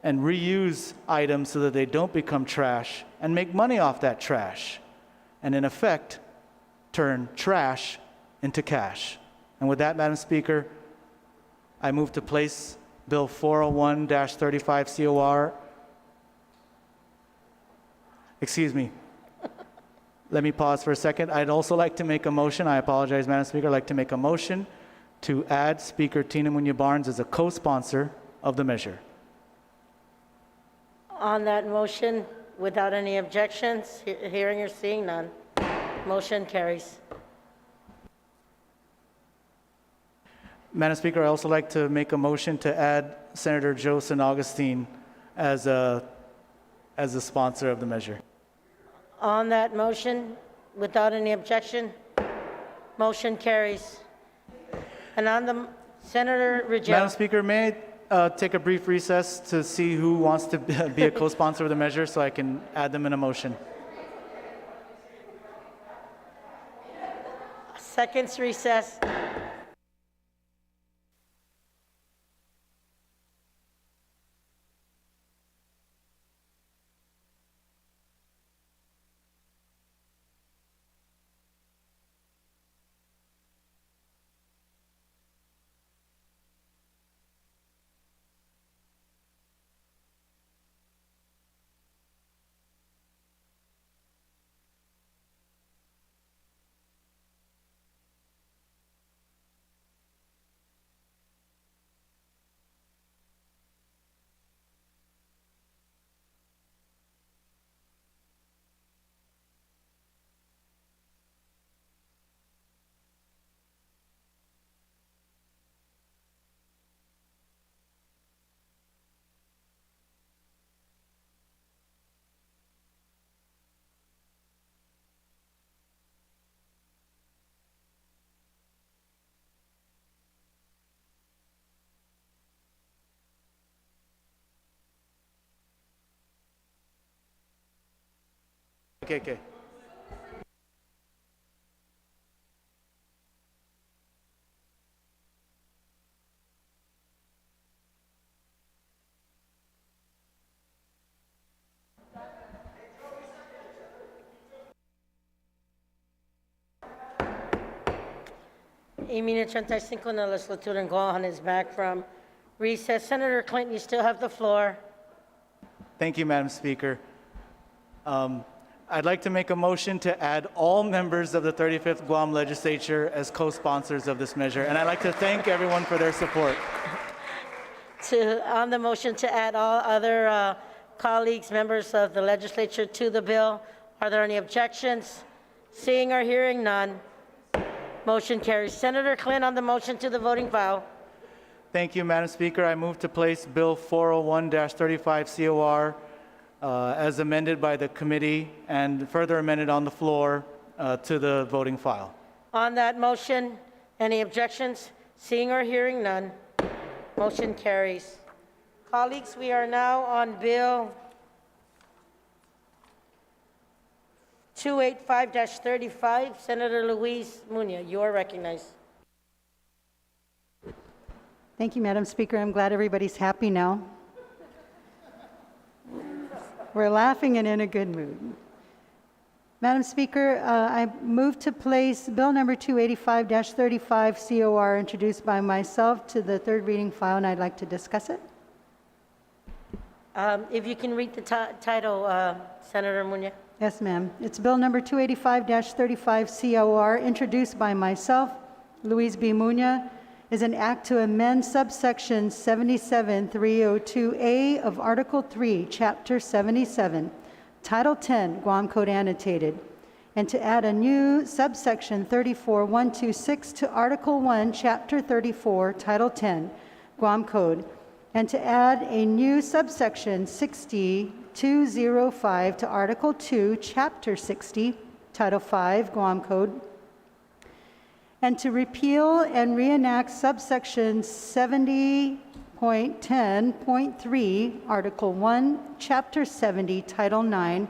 and reuse items so that they don't become trash and make money off that trash, and in effect, turn trash into cash. And with that, Madam Speaker, I move to place Bill 401-35 COR. Excuse me. Let me pause for a second. I'd also like to make a motion. I apologize, Madam Speaker. I'd like to make a motion to add Speaker Tina Muñoz-Barnes as a co-sponsor of the measure. On that motion, without any objections, hearing or seeing none, motion carries. Madam Speaker, I also like to make a motion to add Senator Joe San Augustine as a sponsor of the measure. On that motion, without any objection, motion carries. And on the, Senator Rigel. Madam Speaker, may I take a brief recess to see who wants to be a co-sponsor of the measure so I can add them in a motion? Seconds recess. Okay. Emina 35 na legislatura in Guam is back from recess. Senator Clinton, you still have the floor. Thank you, Madam Speaker. I'd like to make a motion to add all members of the 35th Guam Legislature as co-sponsors of this measure, and I'd like to thank everyone for their support. On the motion to add all other colleagues, members of the legislature to the bill, are there any objections? Seeing or hearing none, motion carries. Senator Clinton on the motion to the voting file. Thank you, Madam Speaker. I move to place Bill 401-35 COR as amended by the committee and further amended on the floor to the voting file. On that motion, any objections? Seeing or hearing none, motion carries. Colleagues, we are now on Bill 285-35. Senator Luis Muñoz, you are recognized. Thank you, Madam Speaker. I'm glad everybody's happy now. We're laughing and in a good mood. Madam Speaker, I move to place Bill number 285-35 COR introduced by myself to the third reading file, and I'd like to discuss it. If you can read the title, Senator Muñoz. Yes, ma'am. It's Bill number 285-35 COR introduced by myself, Luis B. Muñoz, is an act to amend subsection 77302A of Article 3, Chapter 77, Title 10, Guam Code Annotated, and to add a new subsection 34126 to Article 1, Chapter 34, Title 10, Guam Code, and to add a new subsection 60205 to Article 2, Chapter 60, Title 5, Guam Code, and to repeal and reenact subsection 70.10.3, Article 1, Chapter 70, Title 9,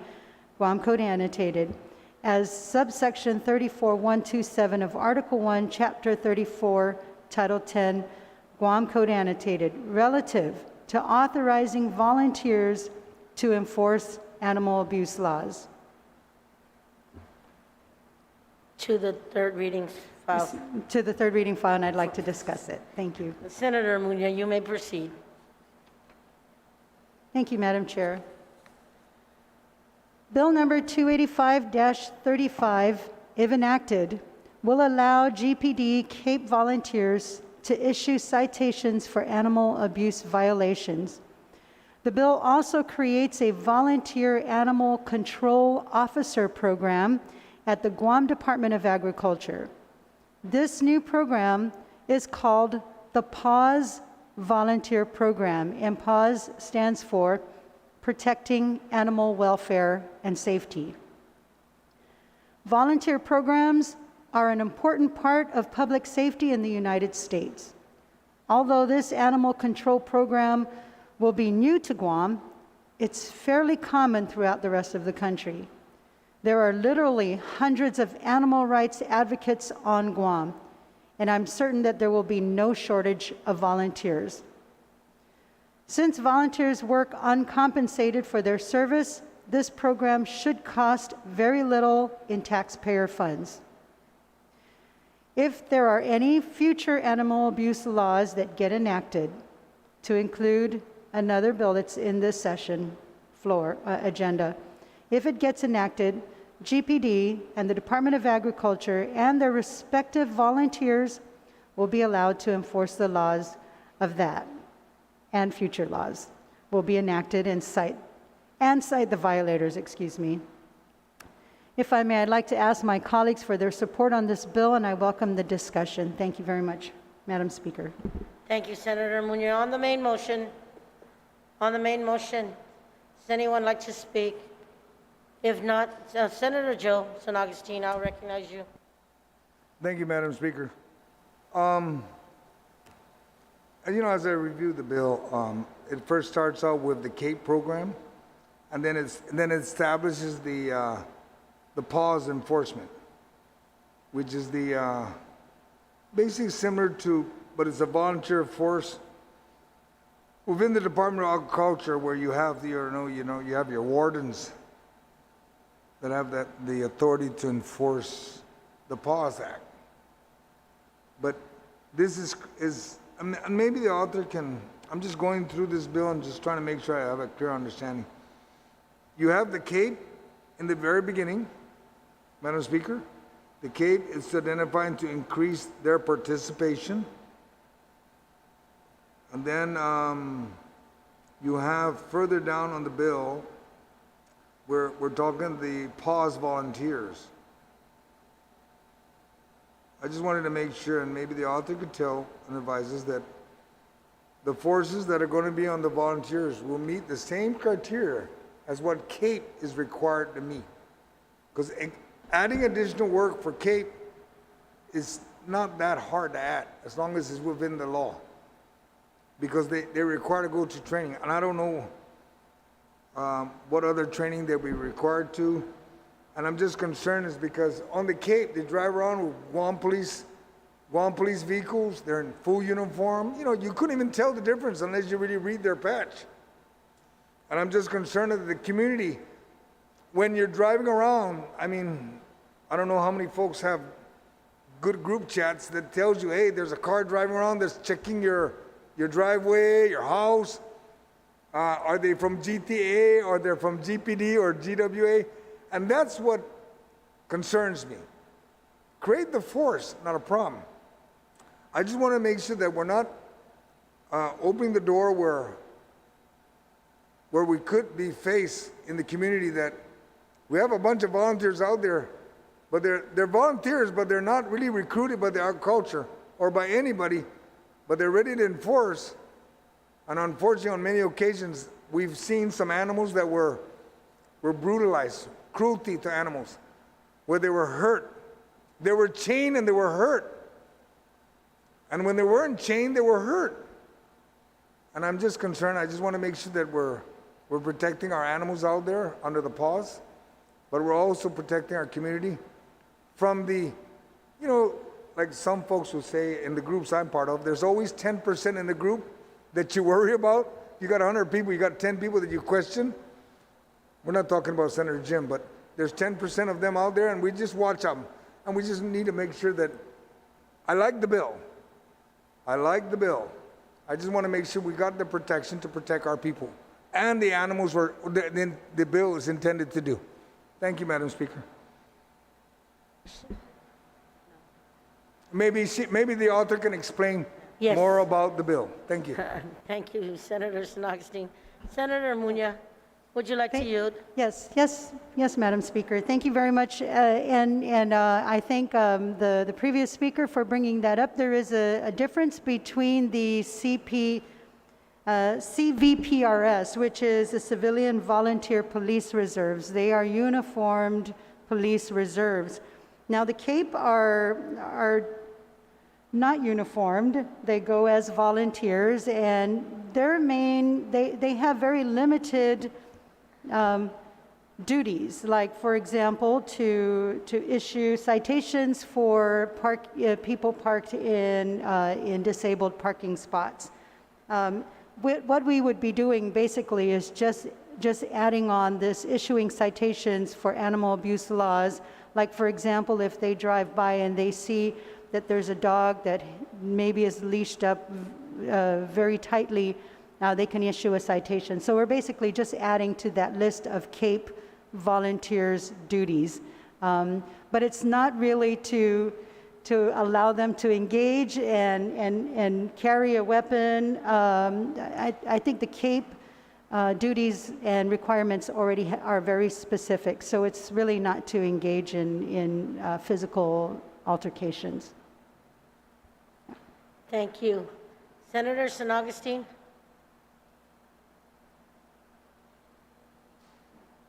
Guam Code Annotated, as subsection 34127 of Article 1, Chapter 34, Title 10, Guam Code Annotated, relative to authorizing volunteers to enforce animal abuse laws. To the third reading file. To the third reading file, and I'd like to discuss it. Thank you. Senator Munoz, you may proceed. Thank you, Madam Chair. Bill number 285-35, if enacted, will allow GPD Cape volunteers to issue citations for animal abuse violations. The bill also creates a volunteer animal control officer program at the Guam Department of Agriculture. This new program is called the PAWS Volunteer Program, and PAWS stands for Protecting Animal Welfare and Safety. Volunteer programs are an important part of public safety in the United States. Although this animal control program will be new to Guam, it's fairly common throughout the rest of the country. There are literally hundreds of animal rights advocates on Guam, and I'm certain that there will be no shortage of volunteers. Since volunteers work uncompensated for their service, this program should cost very little in taxpayer funds. If there are any future animal abuse laws that get enacted, to include another bill that's in this session agenda, if it gets enacted, GPD and the Department of Agriculture and their respective volunteers will be allowed to enforce the laws of that, and future laws will be enacted and cite the violators, excuse me. If I may, I'd like to ask my colleagues for their support on this bill, and I welcome the discussion. Thank you very much, Madam Speaker. Thank you, Senator Munoz. On the main motion, does anyone like to speak? If not, Senator Joe San Agustin, I'll recognize you. Thank you, Madam Speaker. You know, as I review the bill, it first starts out with the CAPE program, and then it establishes the PAWS enforcement, which is the basically similar to, but it's a volunteer force within the Department of Agriculture, where you have you have your wardens that have the authority to enforce the PAWS Act. But this is maybe the author can, I'm just going through this bill and just trying to make sure I have a clear understanding. You have the CAPE in the very beginning, Madam Speaker. The CAPE is to identify and to increase their participation. And then you have further down on the bill, we're talking the PAWS volunteers. I just wanted to make sure, and maybe the author could tell and advise us, that the forces that are going to be on the volunteers will meet the same criteria as what CAPE is required to meet. Because adding additional work for CAPE is not that hard to add, as long as it's within the law. Because they're required to go to training. And I don't know what other training they'll be required to. And I'm just concerned is because on the Cape, they drive around with Guam police vehicles. They're in full uniform. You know, you couldn't even tell the difference unless you really read their patch. And I'm just concerned that the community, when you're driving around, I mean, I don't know how many folks have good group chats that tells you, hey, there's a car driving around that's checking your driveway, your house. Are they from GTA, or they're from GPD or GWA? And that's what concerns me. Create the force, not a problem. I just want to make sure that we're not opening the door where we could be faced in the community that we have a bunch of volunteers out there, but they're volunteers, but they're not really recruited by the agriculture or by anybody, but they're ready to enforce. And unfortunately, on many occasions, we've seen some animals that were brutalized, cruelty to animals, where they were hurt. They were chained and they were hurt. And when they weren't chained, they were hurt. And I'm just concerned. I just want to make sure that we're protecting our animals out there under the PAWS. but we're also protecting our community from the, like some folks will say in the groups I'm part of, there's always 10% in the group that you worry about. You got 100 people, you got 10 people that you question. We're not talking about Senator Jim, but there's 10% of them out there, and we just watch them. And we just need to make sure that, I like the bill. I like the bill. I just want to make sure we got the protection to protect our people and the animals were the bill is intended to do. Thank you, Madam Speaker. Maybe the author can explain Yes. more about the bill. Thank you. Thank you, Senator Augustine. Senator Muñoz, would you like to yield? Yes, Madam Speaker. Thank you very much. I thank the previous speaker for bringing that up. There is a difference between the CVPRS, which is the Civilian Volunteer Police Reserves. They are uniformed police reserves. Now, the CAPE are not uniformed. They go as volunteers, and they have very limited duties, like, for example, to issue citations for people parked in disabled parking spots. What we would be doing basically is just adding on this issuing citations for animal abuse laws. Like, for example, if they drive by and they see that there's a dog that maybe is leashed up very tightly, they can issue a citation. So we're basically just adding to that list of CAPE volunteers' duties. But it's not really to allow them to engage and carry a weapon. I think the CAPE duties and requirements already are very specific, so it's really not to engage in physical altercations. Thank you. Senator San Augustine?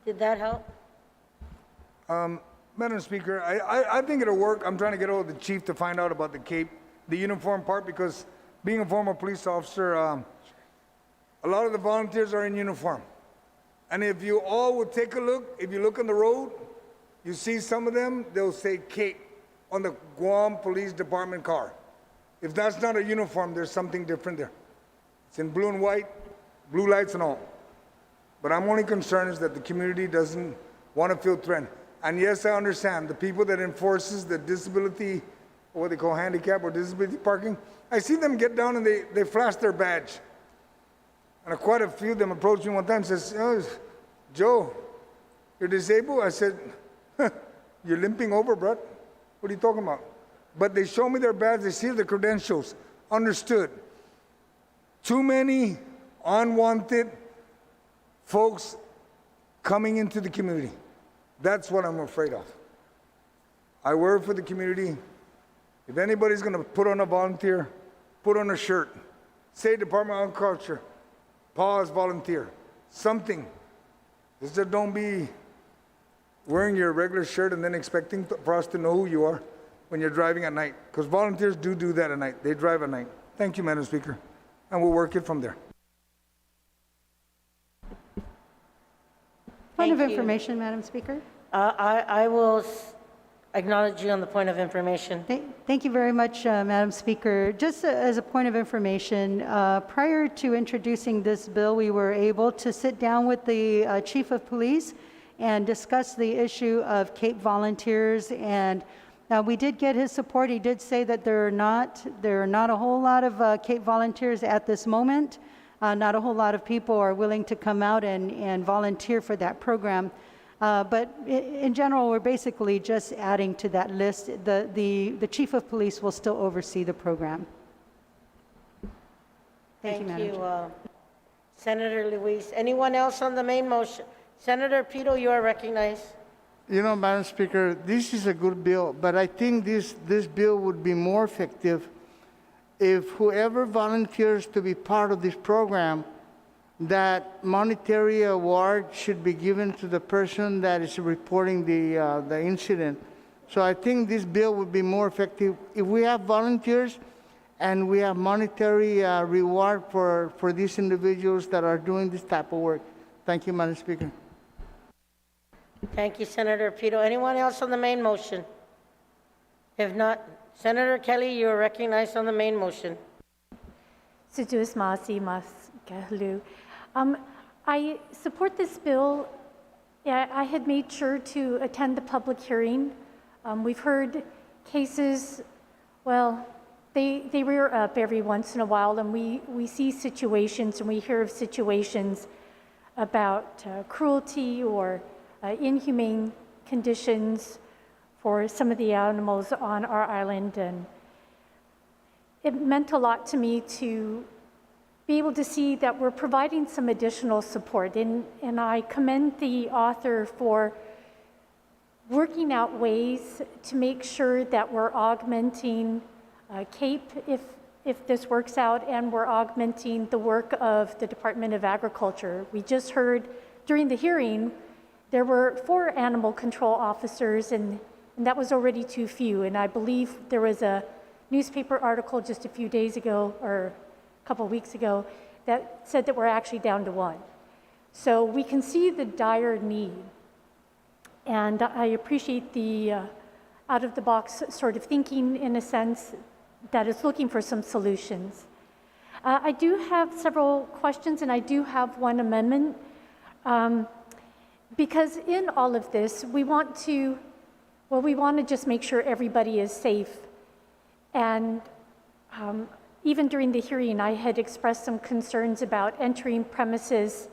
Did that help? Madam Speaker, I think it'll work. I'm trying to get hold of the chief to find out about the CAPE, the uniform part, because being a former police officer, a lot of the volunteers are in uniform. And if you all would take a look, if you look on the road, you see some of them, they'll say CAPE on the Guam Police Department car. If that's not a uniform, there's something different there. It's in blue and white, blue lights and all. But I'm only concerned is that the community doesn't want to feel threatened. And yes, I understand the people that enforces the disability, or what they call handicap or disability parking, I see them get down and they flash their badge. And quite a few of them approached me one time and says, "Oh, Joe, you're disabled?" I said, "You're limping over, bro. What are you talking about?" But they show me their badge, they see the credentials. Understood. Too many unwanted folks coming into the community. That's what I'm afraid of. I work for the community. If anybody's going to put on a volunteer, put on a shirt, say Department of Agriculture, pause volunteer, something. Just don't be wearing your regular shirt and then expecting for us to know who you are when you're driving at night, because volunteers do that at night. They drive at night. Thank you, Madam Speaker, and we'll work it from there. Point of Thank you. information, Madam Speaker. I will acknowledge you on the point of information. Thank you very much, Madam Speaker. Just as a point of information, prior to introducing this bill, we were able to sit down with the Chief of Police and discuss the issue of CAPE volunteers, and we did get his support. He did say that there are not a whole lot of CAPE volunteers at this moment. Not a whole lot of people are willing to come out and volunteer for that program. But in general, we're basically just adding to that list. The Chief of Police will still oversee the program. Thank you, Madam Chair. Senator Luis. Anyone else on the main motion? Senator Pito, you are recognized. You know, Madam Speaker, this is a good bill, but I think this bill would be more effective if whoever volunteers to be part of this program, that monetary award should be given to the person that is reporting the incident. So I think this bill would be more effective if we have volunteers and we have monetary reward for these individuals that are doing this type of work. Thank you, Madam Speaker. Thank you, Senator Pito. Anyone else on the main motion? If not, Senator Kelly, you are recognized on the main motion. Sujus Masi Mas Gahlu. I support this bill. Yeah, I had made sure to attend the public hearing. We've heard cases, well, they rear up every once in a while, and we see situations and we hear of situations about cruelty or inhumane conditions for some of the animals on our island. And it meant a lot to me to be able to see that we're providing some additional support. And I commend the author for working out ways to make sure that we're augmenting CAPE if this works out, and we're augmenting the work of the Department of Agriculture. We just heard during the hearing, there were 4 animal control officers, and that was already too few. And I believe there was a newspaper article just a few days ago, or a couple of weeks ago, that said that we're actually down to 1. So we can see the dire need. And I appreciate the out-of-the-box sort of thinking, in a sense, that is looking for some solutions. I do have several questions, and I do have one amendment. Because in all of this, we want to just make sure everybody is safe. And even during the hearing, I had expressed some concerns about entering premises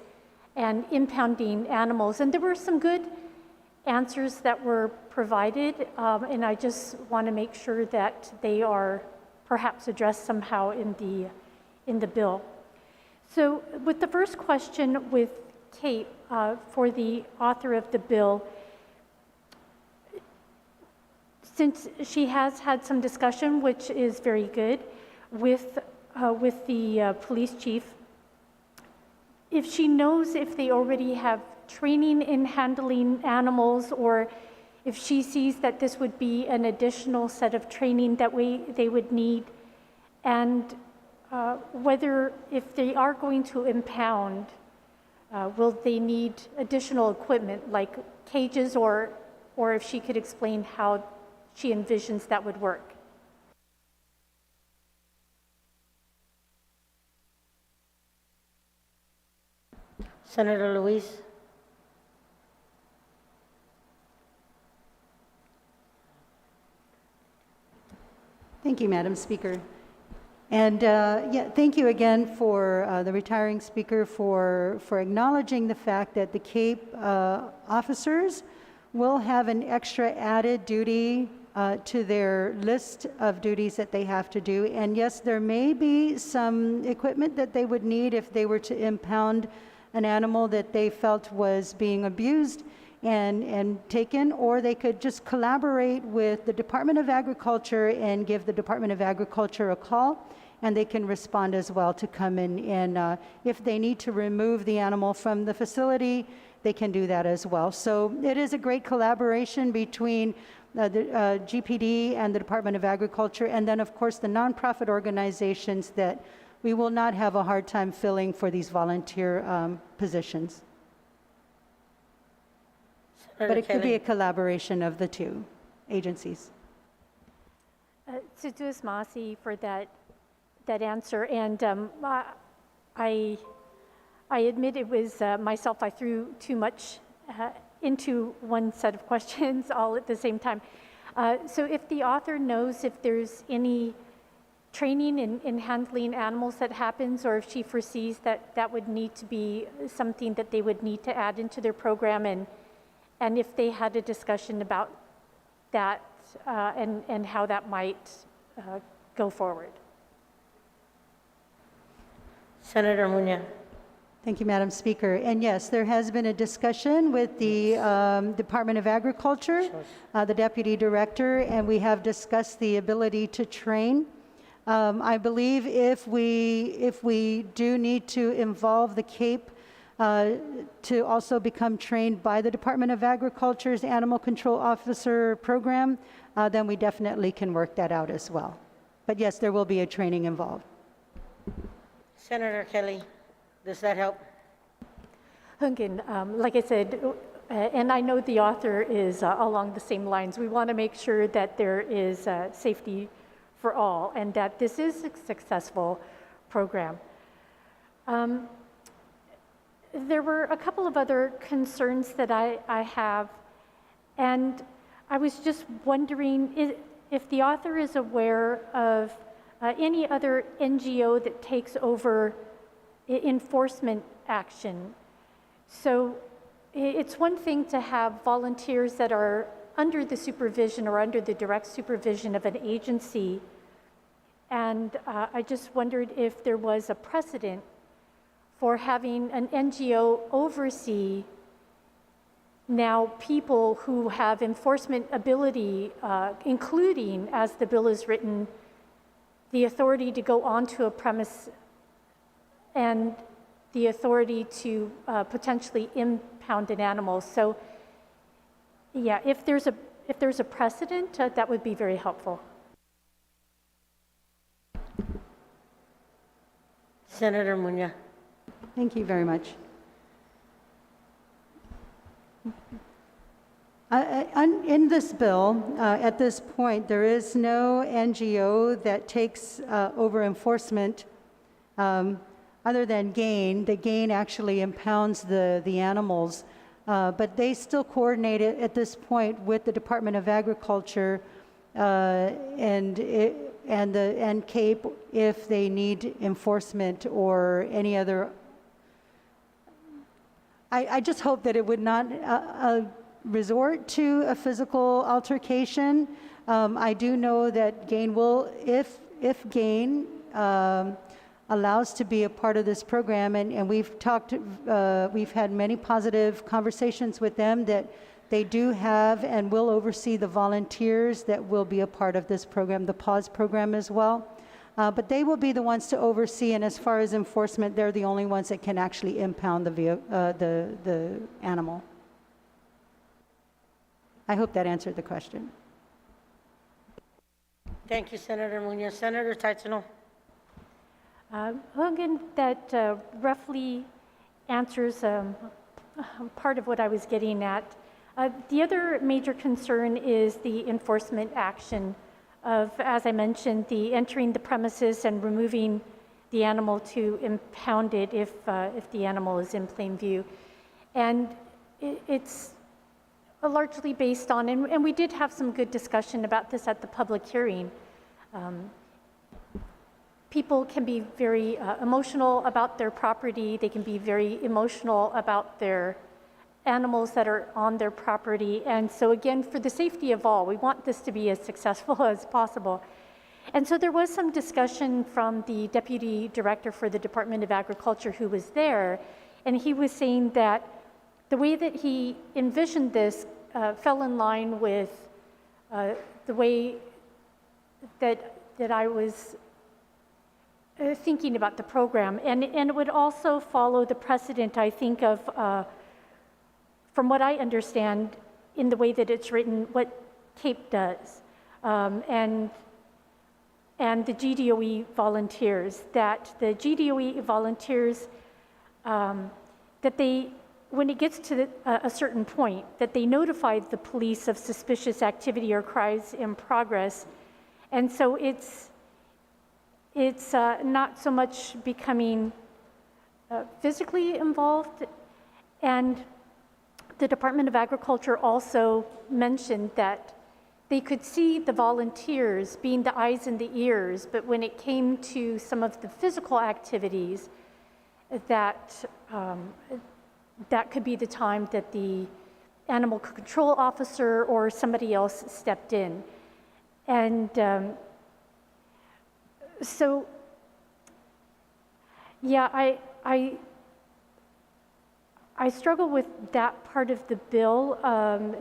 and impounding animals. And there were some good answers that were provided, and I just want to make sure that they are perhaps addressed somehow in the bill. So with the first question with Kate, for the author of the bill, since she has had some discussion, which is very good, with the police chief, if she knows if they already have training in handling animals, or if she sees that this would be an additional set of training that they would need, and whether if they are going to impound, will they need additional equipment like cages, or if she could explain how she envisions that would work. Senator Luis. Thank you, Madam Speaker. And thank you again for the retiring speaker for acknowledging the fact that the CAPE officers will have an extra added duty to their list of duties that they have to do. And yes, there may be some equipment that they would need if they were to impound an animal that they felt was being abused and taken, or they could just collaborate with the Department of Agriculture and give the Department of Agriculture a call, and they can respond as well to come in, and if they need to remove the animal from the facility, they can do that as well. So it is a great collaboration between the GPD and the Department of Agriculture, and then of course the nonprofit organizations that we will not have a hard time filling for these volunteer positions. But it could be a collaboration of the two agencies. Sujus Masi for that answer, and I admit it was myself. I threw too much into one set of questions all at the same time. So if the author knows if there's any training in handling animals that happens, or if she foresees that would need to be something that they would need to add into their program, and if they had a discussion about that and how that might go forward. Senator Muñoz. Thank you, Madam Speaker. And yes, there has been a discussion with the Department of Agriculture, the Deputy Director, and we have discussed the ability to train. I believe if we do need to involve the CAPE to also become trained by the Department of Agriculture's Animal Control Officer program, then we definitely can work that out as well. But yes, there will be a training involved. Senator Kelly, does that help? Hunkin, like I said, and I know the author is along the same lines. We want to make sure that there is safety for all and that this is a successful program. There were a couple of other concerns that I have, and I was just wondering if the author is aware of any other NGO that takes over enforcement action. So it's one thing to have volunteers that are under the supervision or under the direct supervision of an agency, and I just wondered if there was a precedent for having an NGO oversee now people who have enforcement ability, including, as the bill is written, the authority to go onto a premise and the authority to potentially impound an animal. So, yeah, if there's a precedent, that would be very helpful. Senator Muñoz. Thank you very much. In this bill, at this point, there is no NGO that takes over enforcement other than GAIN. The GAIN actually impounds the animals, but they still coordinate it at this point with the Department of Agriculture and CAPE if they need enforcement or any other. I just hope that it would not resort to a physical altercation. I do know that GAIN will, if GAIN allows to be a part of this program, and we've talked, we've had many positive conversations with them that they do have and will oversee the volunteers that will be a part of this program, the PAWS program as well. But they will be the ones to oversee, and as far as enforcement, they're the only ones that can actually impound the animal. I hope that answered the question. Thank you, Senator Muñoz. Senator Taitzano. Well, again, that roughly answers part of what I was getting at. The other major concern is the enforcement action of, as I mentioned, the entering the premises and removing the animal to impound it if the animal is in plain view. And it's largely based on, and we did have some good discussion about this at the public hearing. People can be very emotional about their property. They can be very emotional about their animals that are on their property. And so again, for the safety of all, we want this to be as successful as possible. And so there was some discussion from the Deputy Director for the Department of Agriculture who was there, and he was saying that the way that he envisioned this fell in line with the way that I was thinking about the program. And it would also follow the precedent, I think, of from what I understand, in the way that it's written, what CAPE does, and the GDOE volunteers, that the GDOE volunteers, that they, when it gets to a certain point, that they notify the police of suspicious activity or crimes in progress. And so it's not so much becoming physically involved. And the Department of Agriculture also mentioned that they could see the volunteers being the eyes and the ears, but when it came to some of the physical activities, that that could be the time that the animal control officer or somebody else stepped in. And so, yeah, I struggle with that part of the bill,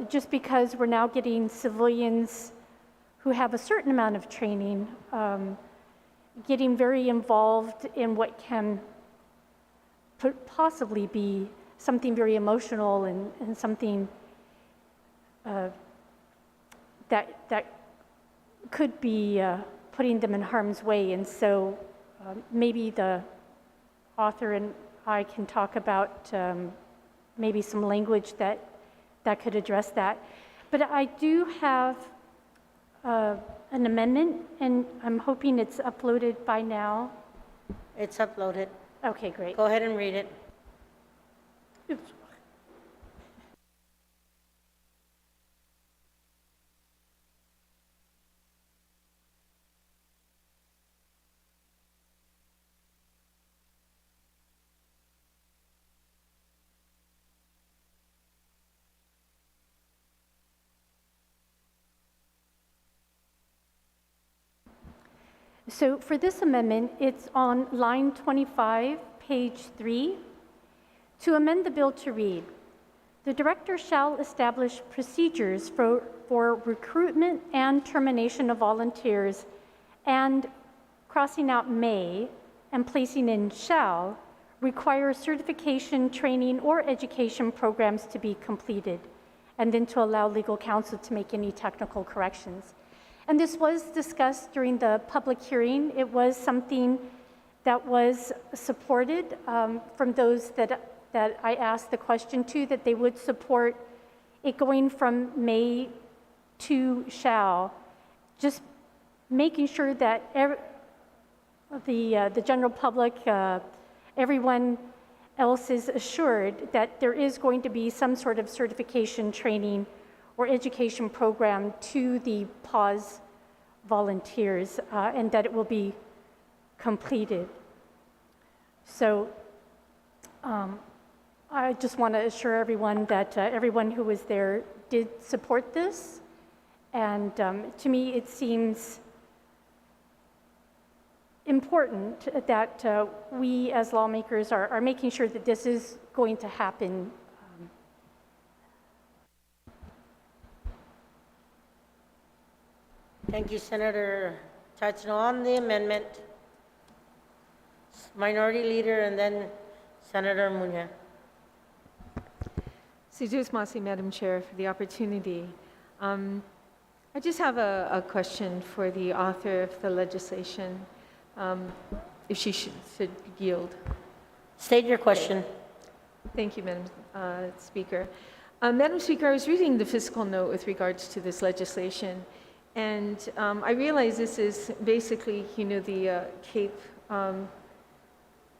just because we're now getting civilians who have a certain amount of training, getting very involved in what can possibly be something very emotional and something that could be putting them in harm's way. And so maybe the author and I can talk about maybe some language that that could address that. But I do have an amendment, and I'm hoping it's uploaded by now. It's uploaded. Okay, great. Go ahead and read it. Oops. So for this amendment, it's on line 25, page 3. To amend the bill to read, the director shall establish procedures for recruitment and termination of volunteers, and crossing out may and placing in shall require certification, training, or education programs to be completed, and then to allow legal counsel to make any technical corrections. And this was discussed during the public hearing. It was something that was supported from those that I asked the question to, that they would support it going from may to shall, just making sure that the general public, everyone else is assured that there is going to be some sort of certification, training, or education program to the pause volunteers, and that it will be completed. So I just want to assure everyone that everyone who was there did support this, and to me it seems important that we as lawmakers are making sure that this is going to happen. Thank you, Senator Tachino. On the amendment, Minority Leader and then Senator Muñoz. Sijus Masi, Madam Chair, for the opportunity. I just have a question for the author of the legislation, if she should yield. State your question. Thank you, Madam Speaker. Madam Speaker, I was reading the fiscal note with regards to this legislation, and I realize this is basically, the CAPE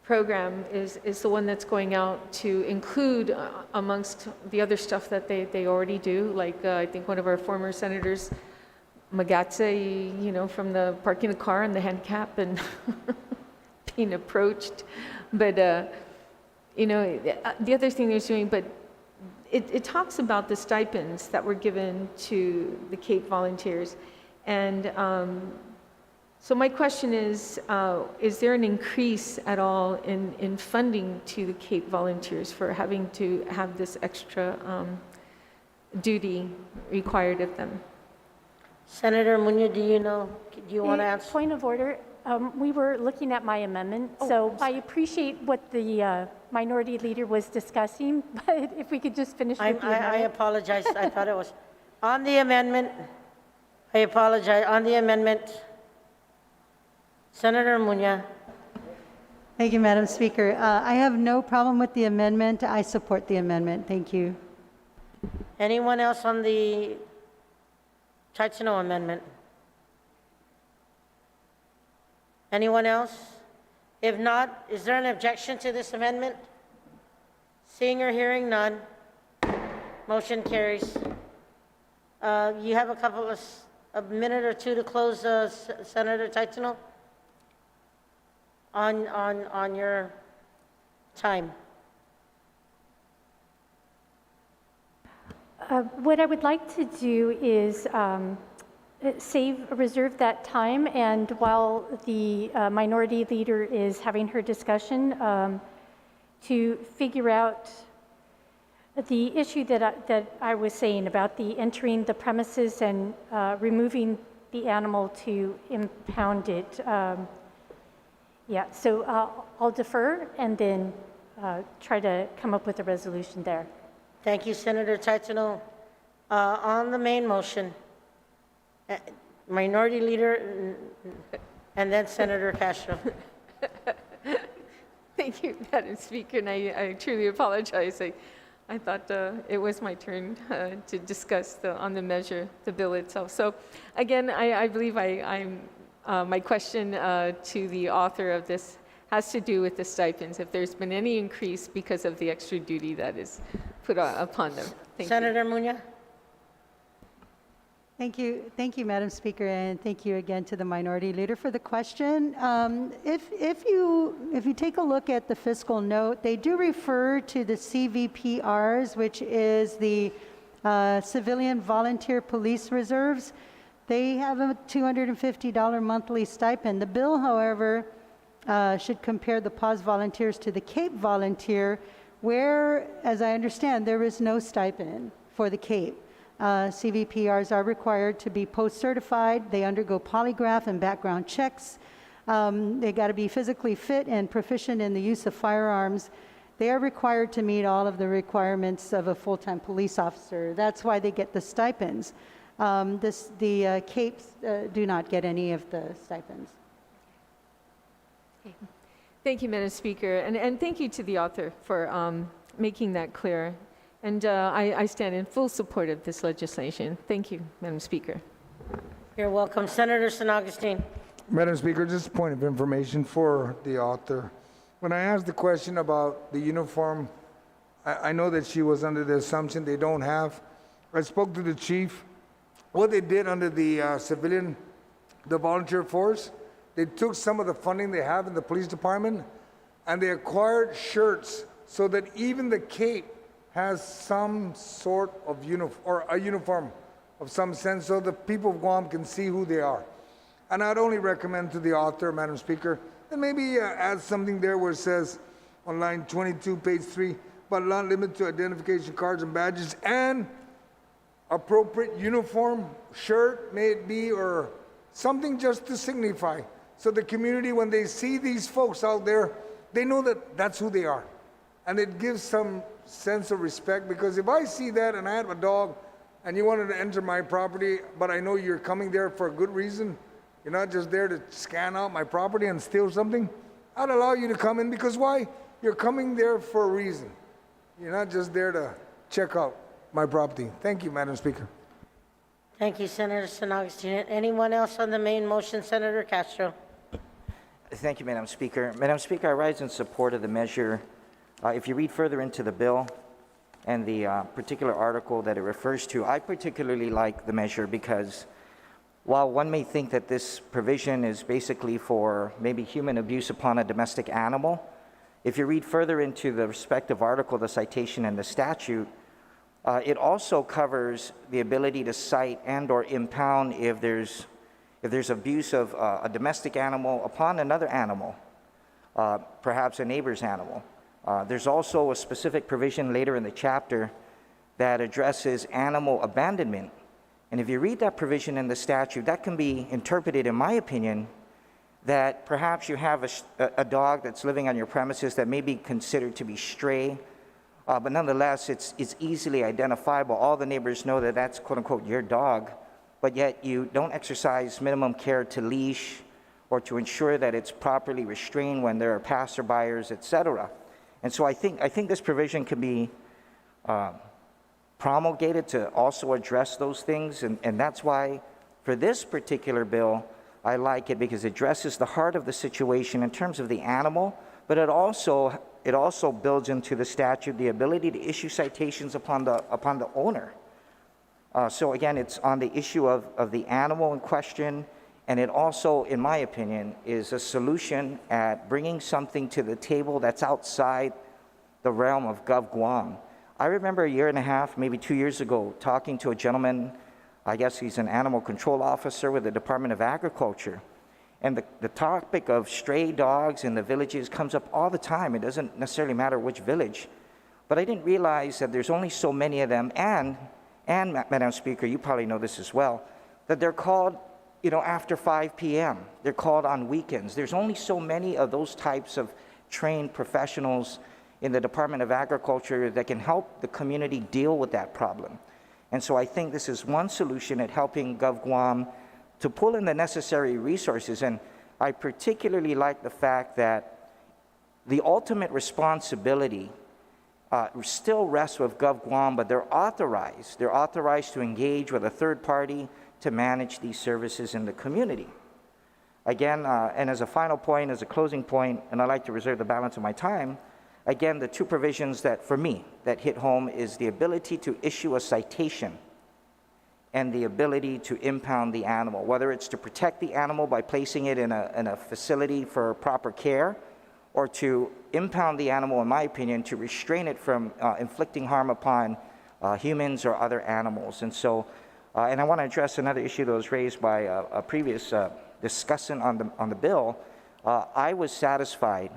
program is the one that's going out to include amongst the other stuff that they already do, like I think one of our former senators, Magatse, from the parking the car and the handicap and being approached. But, the other thing they're doing, but it talks about the stipends that were given to the CAPE volunteers. And so my question is there an increase at all in funding to the CAPE volunteers for having to have this extra duty required of them? Senator Muñoz, do you want to answer? Point of order. We were looking at my amendment, so I appreciate what the minority leader was discussing, but if we could just finish with the amendment. I apologize. I thought it was on the amendment. I apologize. On the amendment, Senator Muñoz. Thank you, Madam Speaker. I have no problem with the amendment. I support the amendment. Thank you. Anyone else on the Tachino amendment? Anyone else? If not, is there an objection to this amendment? Seeing or hearing none, motion carries. You have a minute or two to close, Senator Tachino, on your time. What I would like to do is reserve that time, and while the minority leader is having her discussion, to figure out the issue that I was saying about the entering the premises and removing the animal to impound it. Yeah, so I'll defer and then try to come up with a resolution there. Thank you, Senator Tachino. On the main motion, Minority Leader and then Senator Castro. Thank you, Madam Speaker, and I truly apologize. I thought it was my turn to discuss on the measure, the bill itself. So again, I believe my question to the author of this has to do with the stipends, if there's been any increase because of the extra duty that is put upon them. Thank you. Senator Muñoz? Thank you, Madam Speaker, and thank you again to the Minority Leader for the question. If you take a look at the fiscal note, they do refer to the CVPRs, which is the Civilian Volunteer Police Reserves. They have a $250 monthly stipend. The bill, however, should compare the PAWS volunteers to the CAPE volunteer, where, as I understand, there is no stipend for the CAPE. CVPRs are required to be post-certified. They undergo polygraph and background checks. They got to be physically fit and proficient in the use of firearms. They are required to meet all of the requirements of a full-time police officer. That's why they get the stipends. The CAPEs do not get any of the stipends. Thank you, Madam Speaker, and thank you to the author for making that clear. And I stand in full support of this legislation. Thank you, Madam Speaker. You're welcome. Senator San Agustin. Madam Speaker, just a point of information for the author. When I asked the question about the uniform, I know that she was under the assumption they don't have. I spoke to the chief. What they did under the the volunteer force, they took some of the funding they have in the police department and they acquired shirts so that even the CAPE has some sort of uniform of some sense so the people of Guam can see who they are. And I'd only recommend to the author, Madam Speaker, that maybe add something there where it says on line 22, page 3, but not limited to identification cards and badges and appropriate uniform, shirt, may it be, or something just to signify. So the community, when they see these folks out there, they know that that's who they are. And it gives some sense of respect, because if I see that and I have a dog and you wanted to enter my property, but I know you're coming there for a good reason, you're not just there to scan out my property and steal something, I'd allow you to come in, because why? You're coming there for a reason. You're not just there to check out my property. Thank you, Madam Speaker. Thank you, Senator San Agustin. Anyone else on the main motion? Senator Castro. Thank you, Madam Speaker. Madam Speaker, I rise in support of the measure. If you read further into the bill and the particular article that it refers to, I particularly like the measure because while one may think that this provision is basically for maybe human abuse upon a domestic animal, if you read further into the respective article, the citation and the statute, it also covers the ability to cite and or impound if there's abuse of a domestic animal upon another animal, perhaps a neighbor's animal. There's also a specific provision later in the chapter that addresses animal abandonment. And if you read that provision in the statute, that can be interpreted, in my opinion, that perhaps you have a dog that's living on your premises that may be considered to be stray, but nonetheless, it's easily identifiable. All the neighbors know that that's quote-unquote your dog, but yet you don't exercise minimum care to leash or to ensure that it's properly restrained when there are passerbyers, etc. And so I think this provision can be promulgated to also address those things, and that's why for this particular bill, I like it because it addresses the heart of the situation in terms of the animal, but it also builds into the statute the ability to issue citations upon the owner. So again, it's on the issue of the animal in question, and it also, in my opinion, is a solution at bringing something to the table that's outside the realm of Gov Guam. I remember a year and a half, maybe 2 years ago, talking to a gentleman, I guess he's an animal control officer with the Department of Agriculture, and the topic of stray dogs in the villages comes up all the time. It doesn't necessarily matter which village, but I didn't realize that there's only so many of them, and Madam Speaker, you probably know this as well, that they're called after 5 p.m. They're called on weekends. There's only so many of those types of trained professionals in the Department of Agriculture that can help the community deal with that problem. And so I think this is one solution at helping Gov Guam to pull in the necessary resources. And I particularly like the fact that the ultimate responsibility still rests with Gov Guam, but they're authorized. They're authorized to engage with a third party to manage these services in the community. Again, and as a final point, as a closing point, and I'd like to reserve the balance of my time, again, the two provisions that, for me, that hit home is the ability to issue a citation and the ability to impound the animal, whether it's to protect the animal by placing it in a facility for proper care, or to impound the animal, in my opinion, to restrain it from inflicting harm upon humans or other animals. And so, and I want to address another issue that was raised by a previous discussant on the bill. I was satisfied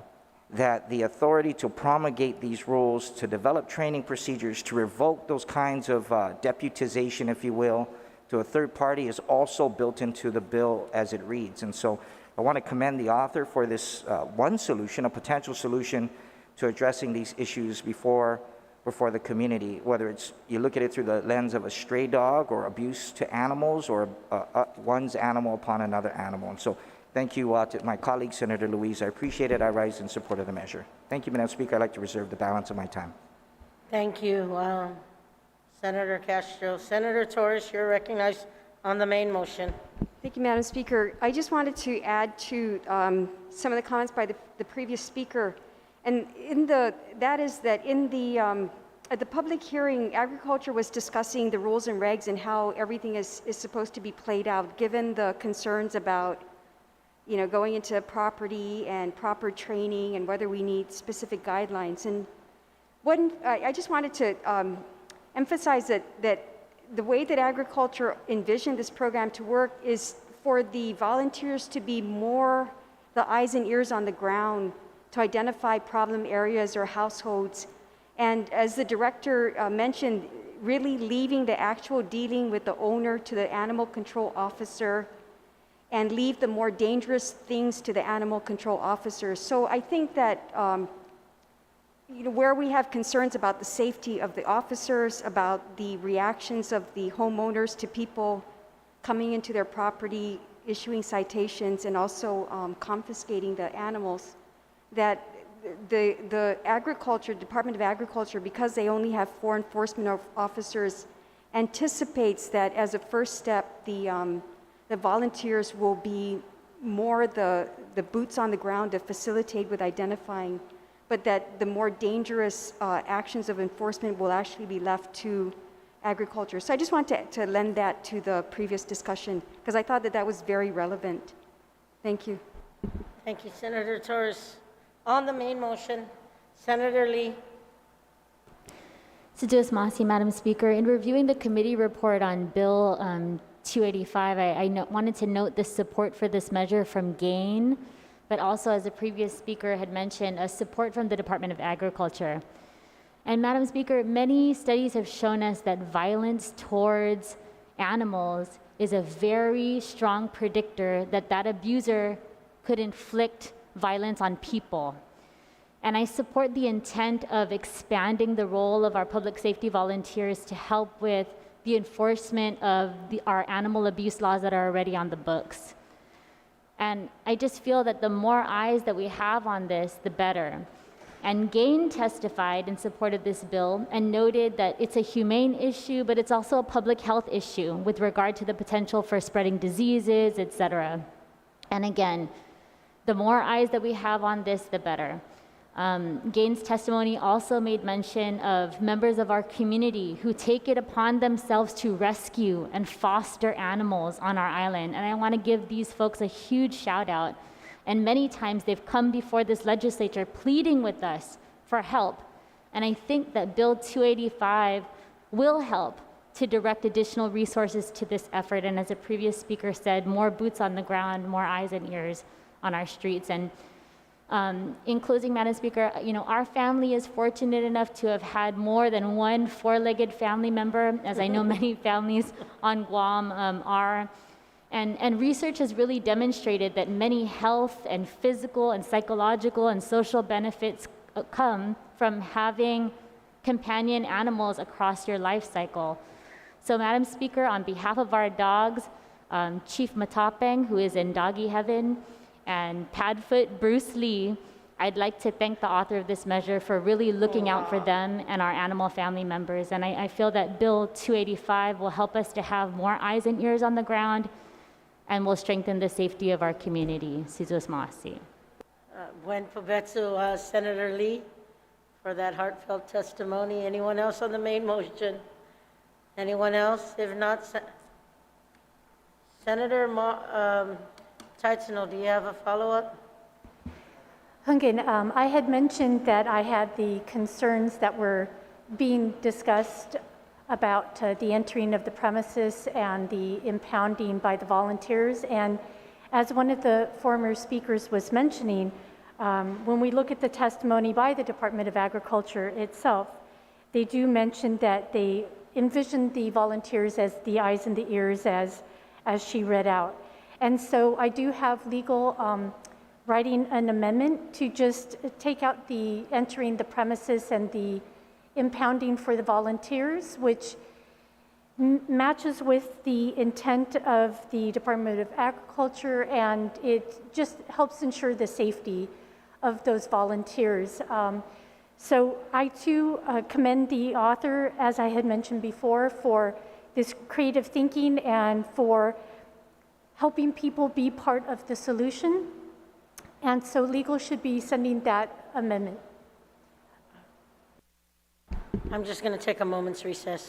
that the authority to promulgate these rules, to develop training procedures, to revoke those kinds of deputization, if you will, to a third party is also built into the bill as it reads. And so I want to commend the author for this one solution, a potential solution to addressing these issues before the community, whether it's you look at it through the lens of a stray dog or abuse to animals or one's animal upon another animal. And so thank you to my colleague, Senator Luis. I appreciate it. I rise in support of the measure. Thank you, Madam Speaker. I'd like to reserve the balance of my time. Thank you, Senator Castro. Senator Torres, you're recognized on the main motion. Thank you, Madam Speaker. I just wanted to add to some of the comments by the previous speaker. And that is that at the public hearing, Agriculture was discussing the rules and regs and how everything is supposed to be played out, given the concerns about, going into property and proper training and whether we need specific guidelines. And I just wanted to emphasize that the way that Agriculture envisioned this program to work is for the volunteers to be more the eyes and ears on the ground to identify problem areas or households. And as the director mentioned, really leaving the actual dealing with the owner to the animal control officer and leave the more dangerous things to the animal control officers. So I think that where we have concerns about the safety of the officers, about the reactions of the homeowners to people coming into their property, issuing citations, and also confiscating the animals, that the Department of Agriculture, because they only have 4 enforcement officers, anticipates that as a first step, the volunteers will be more the boots on the ground to facilitate with identifying, but that the more dangerous actions of enforcement will actually be left to Agriculture. So I just want to lend that to the previous discussion, because I thought that was very relevant. Thank you. Thank you, Senator Torres. On the main motion, Senator Lee. Suduas Masi, Madam Speaker. In reviewing the committee report on Bill 285, I wanted to note the support for this measure from GAIN, but also, as the previous speaker had mentioned, a support from the Department of Agriculture. And Madam Speaker, many studies have shown us that violence towards animals is a very strong predictor that abuser could inflict violence on people. And I support the intent of expanding the role of our public safety volunteers to help with the enforcement of our animal abuse laws that are already on the books. And I just feel that the more eyes that we have on this, the better. And GAIN testified in support of this bill and noted that it's a humane issue, but it's also a public health issue with regard to the potential for spreading diseases, etc. And again, the more eyes that we have on this, the better. GAIN's testimony also made mention of members of our community who take it upon themselves to rescue and foster animals on our island. And I want to give these folks a huge shout out. And many times they've come before this legislature pleading with us for help. And I think that Bill 285 will help to direct additional resources to this effort. And as a previous speaker said, more boots on the ground, more eyes and ears on our streets. And in closing, Madam Speaker, our family is fortunate enough to have had more than one four-legged family member, as I know many families on Guam are. And research has really demonstrated that many health and physical and psychological and social benefits come from having companion animals across your life cycle. So, Madam Speaker, on behalf of our dogs, Chief Matapeng, who is in doggy heaven, and Padfoot Bruce Lee, I'd like to thank the author of this measure for really looking out for them and our animal family members. And I feel that Bill 285 will help us to have more eyes and ears on the ground and will strengthen the safety of our community. Sizos Masi. Buen provecho, Senator Lee, for that heartfelt testimony. Anyone else on the main motion? Anyone else? If not, Senator Titano, do you have a follow-up? Hungen, I had mentioned that I had the concerns that were being discussed about the entering of the premises and the impounding by the volunteers. And as one of the former speakers was mentioning, when we look at the testimony by the Department of Agriculture itself, they do mention that they envisioned the volunteers as the eyes and the ears as she read out. And so I do have legal writing an amendment to just take out the entering the premises and the impounding for the volunteers, which matches with the intent of the Department of Agriculture, and it just helps ensure the safety of those volunteers. So I too commend the author, as I had mentioned before, for this creative thinking and for helping people be part of the solution. And so legal should be sending that amendment. I'm just going to take a moment's recess.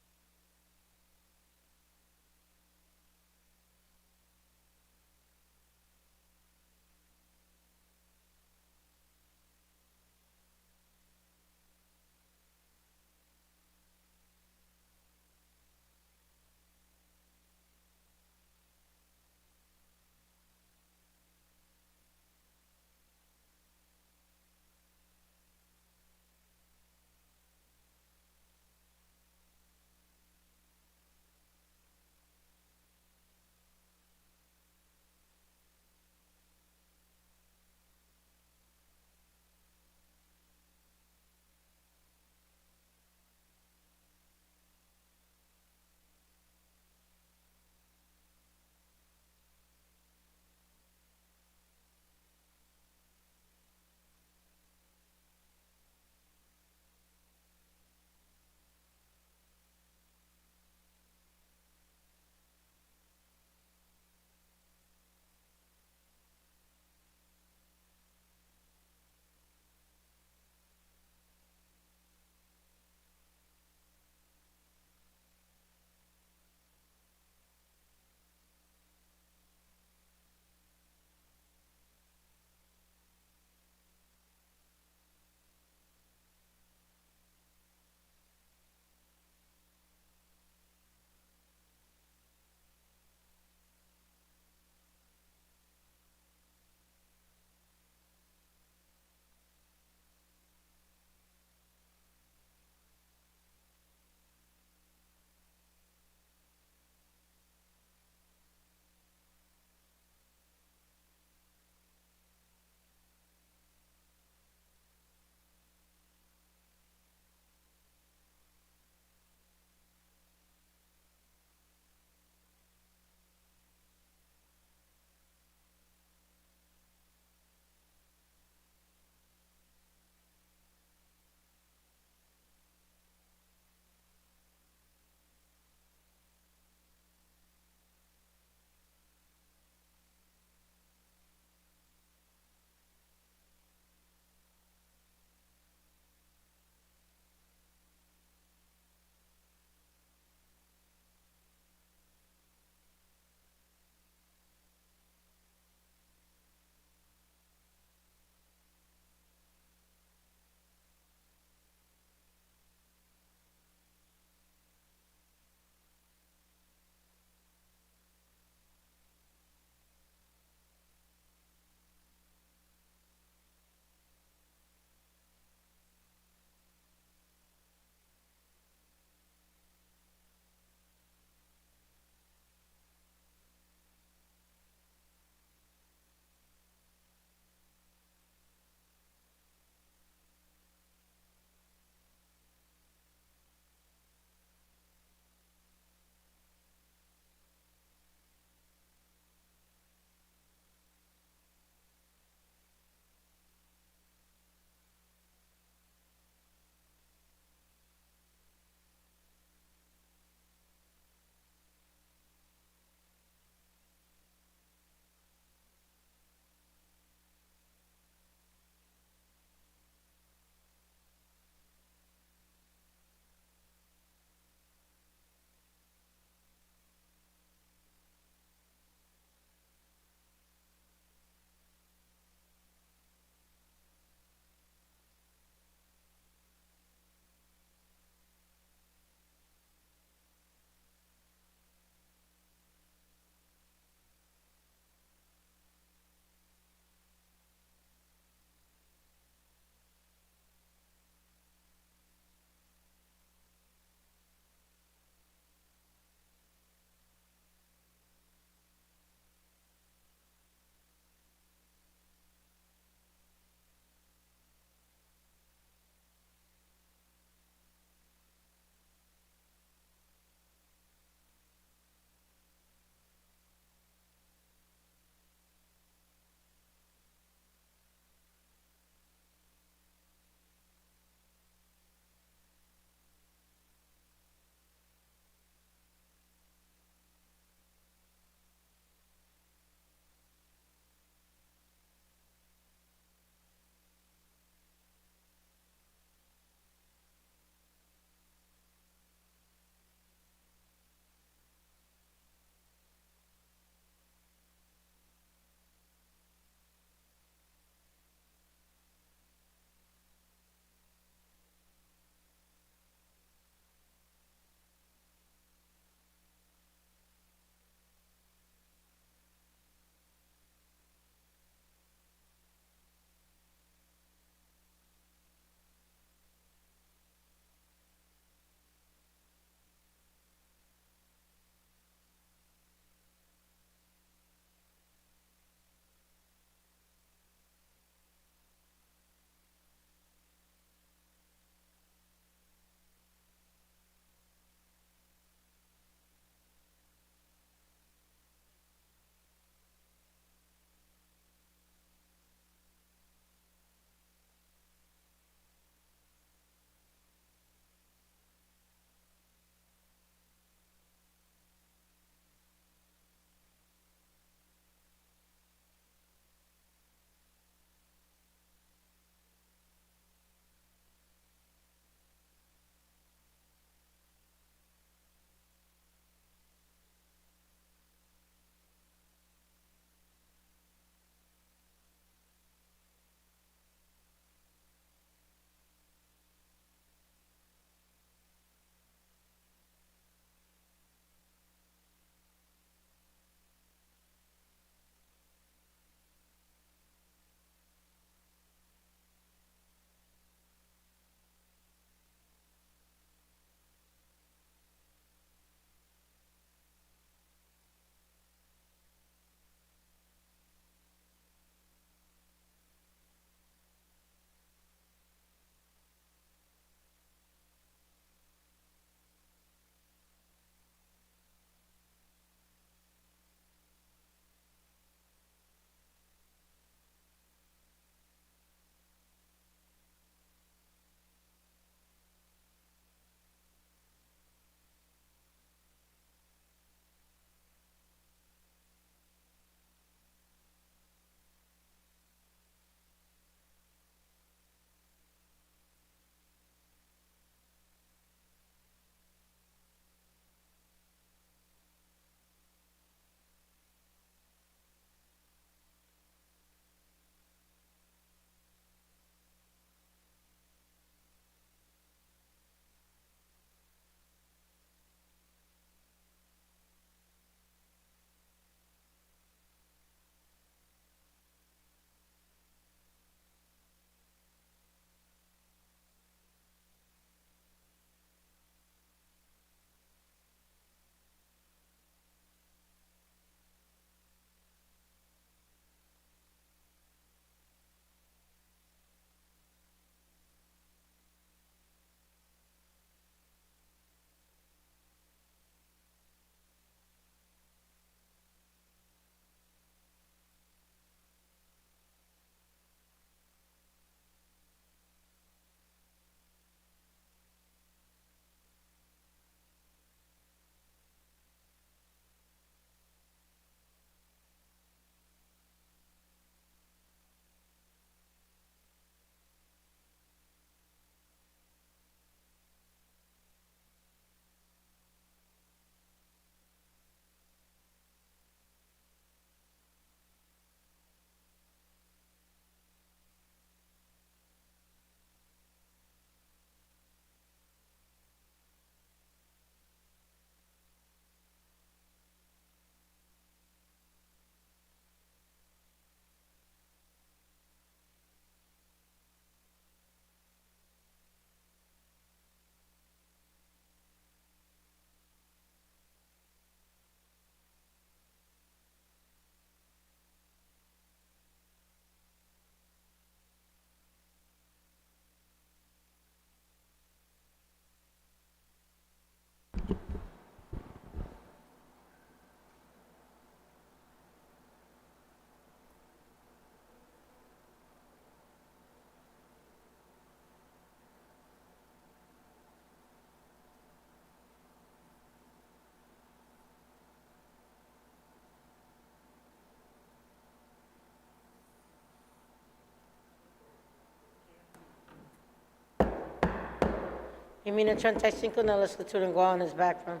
Imina 35 na legislature in Guam is back from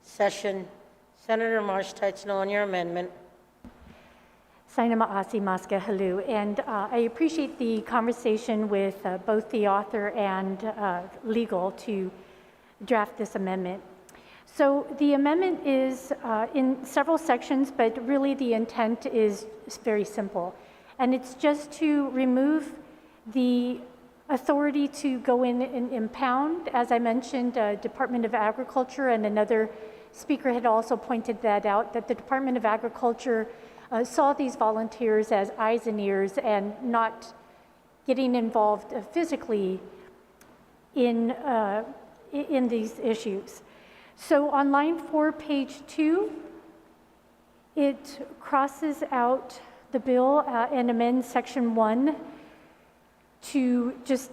session. Senator Marsh Teichno on your amendment. Sainama Asi Maska Halu, and I appreciate the conversation with both the author and legal to draft this amendment. So the amendment is in several sections, but really the intent is very simple. And it's just to remove the authority to go in and impound. As I mentioned, Department of Agriculture, and another speaker had also pointed that out, that the Department of Agriculture saw these volunteers as eyes and ears and not getting involved physically in these issues. So on line 4, page 2, it crosses out the bill and amends section 1 to just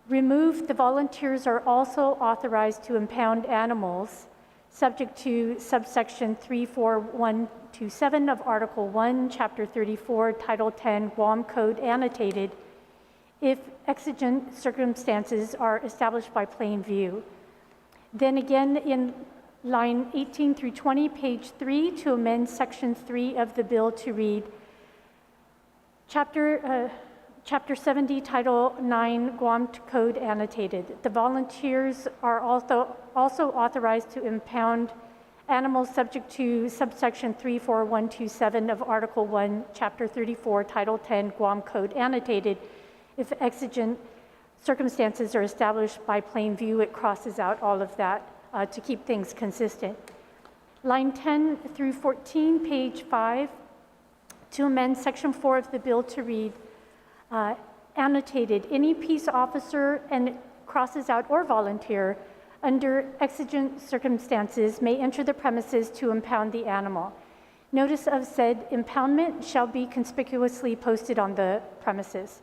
remove the volunteers are also authorized to impound animals subject to subsection 34127 of Article 1, Chapter 34, Title 10, Guam Code annotated, if exigent circumstances are established by plain view. Then again in line 18 through 20, page 3, to amend section 3 of the bill to read, Chapter 70, Title 9, Guam Code annotated. The volunteers are also authorized to impound animals subject to subsection 34127 of Article 1, Chapter 34, Title 10, Guam Code annotated. If exigent circumstances are established by plain view, it crosses out all of that to keep things consistent. Line 10 through 14, page 5, to amend section 4 of the bill to read, annotated, any peace officer, and it crosses out, or volunteer under exigent circumstances may enter the premises to impound the animal. Notice of said impoundment shall be conspicuously posted on the premises.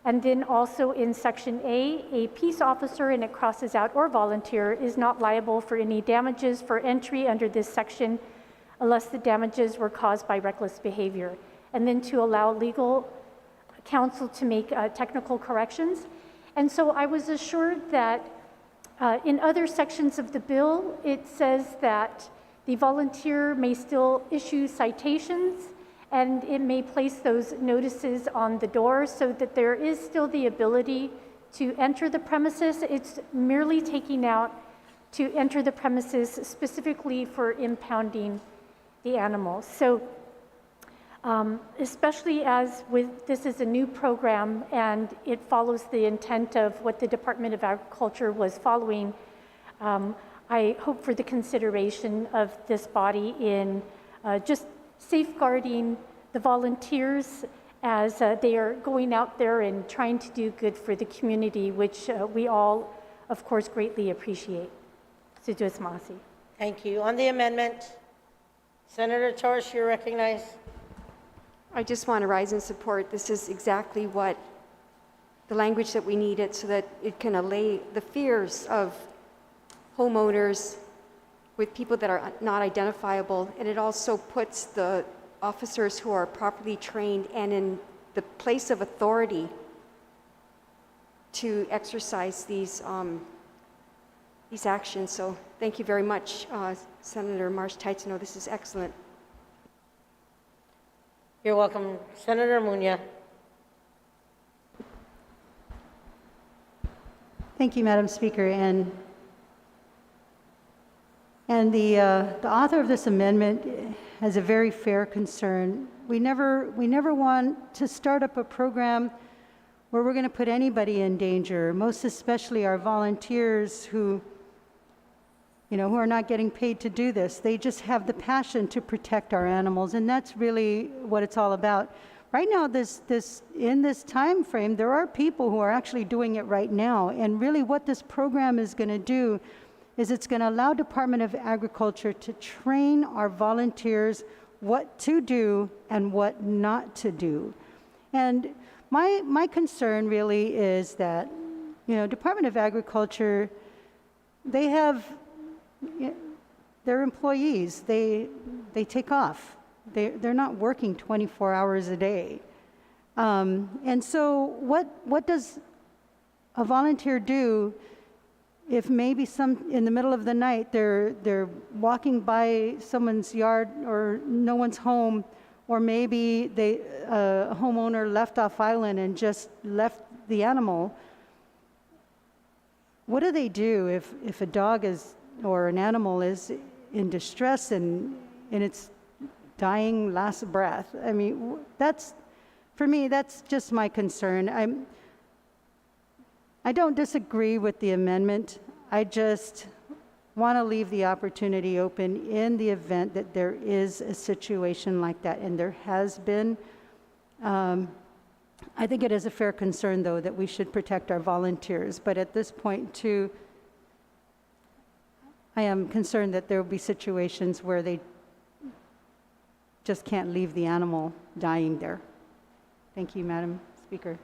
And then also in section A peace officer, and it crosses out, or volunteer is not liable for any damages for entry under this section unless the damages were caused by reckless behavior. And then to allow legal counsel to make technical corrections. And so I was assured that in other sections of the bill, it says that the volunteer may still issue citations, and it may place those notices on the door so that there is still the ability to enter the premises. It's merely taking out to enter the premises specifically for impounding the animals. So especially as this is a new program and it follows the intent of what the Department of Agriculture was following, I hope for the consideration of this body in just safeguarding the volunteers as they are going out there and trying to do good for the community, which we all, of course, greatly appreciate. Sujuas Masi. Thank you. On the amendment, Senator Torres, you're recognized. I just want to rise in support. This is exactly what the language that we needed so that it can allay the fears of homeowners with people that are not identifiable. And it also puts the officers who are properly trained and in the place of authority to exercise these actions. So thank you very much, Senator Marsh Teichno. This is excellent. You're welcome. Senator Muña. Thank you, Madam Speaker. And the author of this amendment has a very fair concern. We never want to start up a program where we're going to put anybody in danger, most especially our volunteers who are not getting paid to do this. They just have the passion to protect our animals, and that's really what it's all about. Right now, in this time frame, there are people who are actually doing it right now, and really what this program is going to do is it's going to allow Department of Agriculture to train our volunteers what to do and what not to do. And my concern really is that, Department of Agriculture, they have their employees, they take off. They're not working 24 hours a day. And so what does a volunteer do if maybe in the middle of the night, they're walking by someone's yard or no one's home, or maybe a homeowner left off island and just left the animal, what do they do if a dog or an animal is in distress and its dying last breath? I mean, for me, that's just my concern. I don't disagree with the amendment. I just want to leave the opportunity open in the event that there is a situation like that, and there has been. I think it is a fair concern, though, that we should protect our volunteers. But at this point, too, I am concerned that there will be situations where they just can't leave the animal dying there. Thank you, Madam Speaker.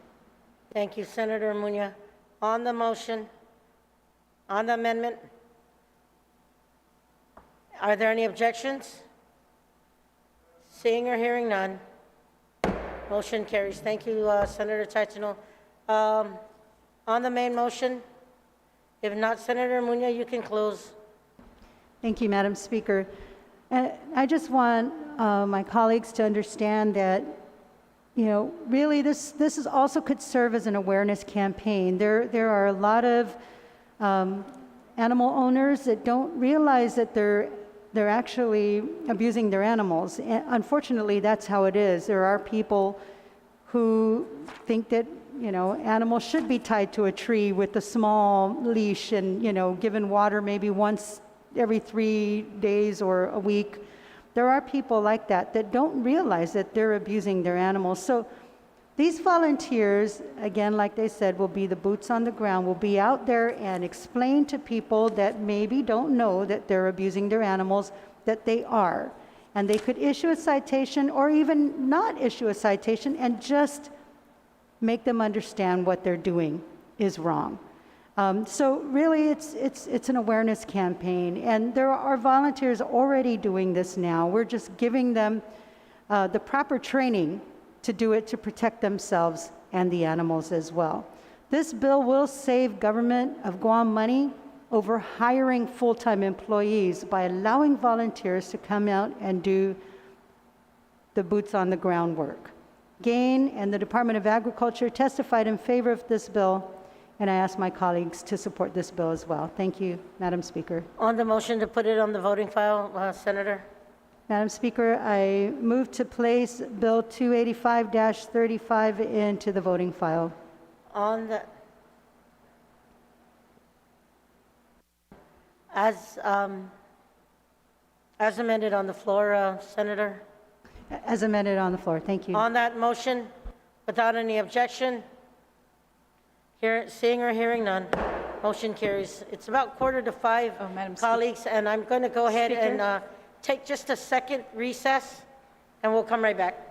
Thank you, Senator Muñoz. On the motion, on the amendment, are there any objections? Seeing or hearing none, motion carries. Thank you, Senator Taitano. On the main motion, if not, Senator Muñoz, you can close. Thank you, Madam Speaker. I just want my colleagues to understand that, really this is also could serve as an awareness campaign. There are a lot of animal owners that don't realize that they're actually abusing their animals. And unfortunately, that's how it is. There are people who think that animals should be tied to a tree with a small leash and given water maybe once every 3 days or a week. There are people like that don't realize that they're abusing their animals. So these volunteers, again, like they said, will be the boots on the ground, will be out there and explain to people that maybe don't know that they're abusing their animals, that they are. And they could issue a citation or even not issue a citation and just make them understand what they're doing is wrong. So really, it's an awareness campaign, and there are volunteers already doing this now. We're just giving them the proper training to do it to protect themselves and the animals as well. This bill will save government of Guam money over hiring full-time employees by allowing volunteers to come out and do the boots on the ground work. GAIN and the Department of Agriculture testified in favor of this bill, and I ask my colleagues to support this bill as well. Thank you, Madam Speaker. On the motion to put it on the voting file, Senator. Madam Speaker, I move to place Bill 285-35 into the voting file. On the, as amended on the floor, Senator. As amended on the floor. Thank you. On that motion, without any objection, seeing or hearing none, motion carries. It's about 4:45, Madam colleagues, and I'm going to go ahead Speaker? and take just a second recess, and we'll come right back.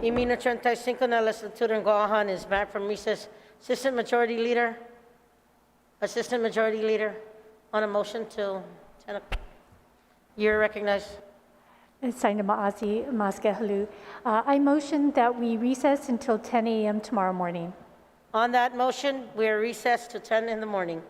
Imina 35 na legislature in Guam is back from recess. Assistant Majority Leader, on a motion till 10 o'clock. You're recognized. I motion that we recess until 10 a.m. tomorrow morning. On that motion, we are recessed to 10 in the morning.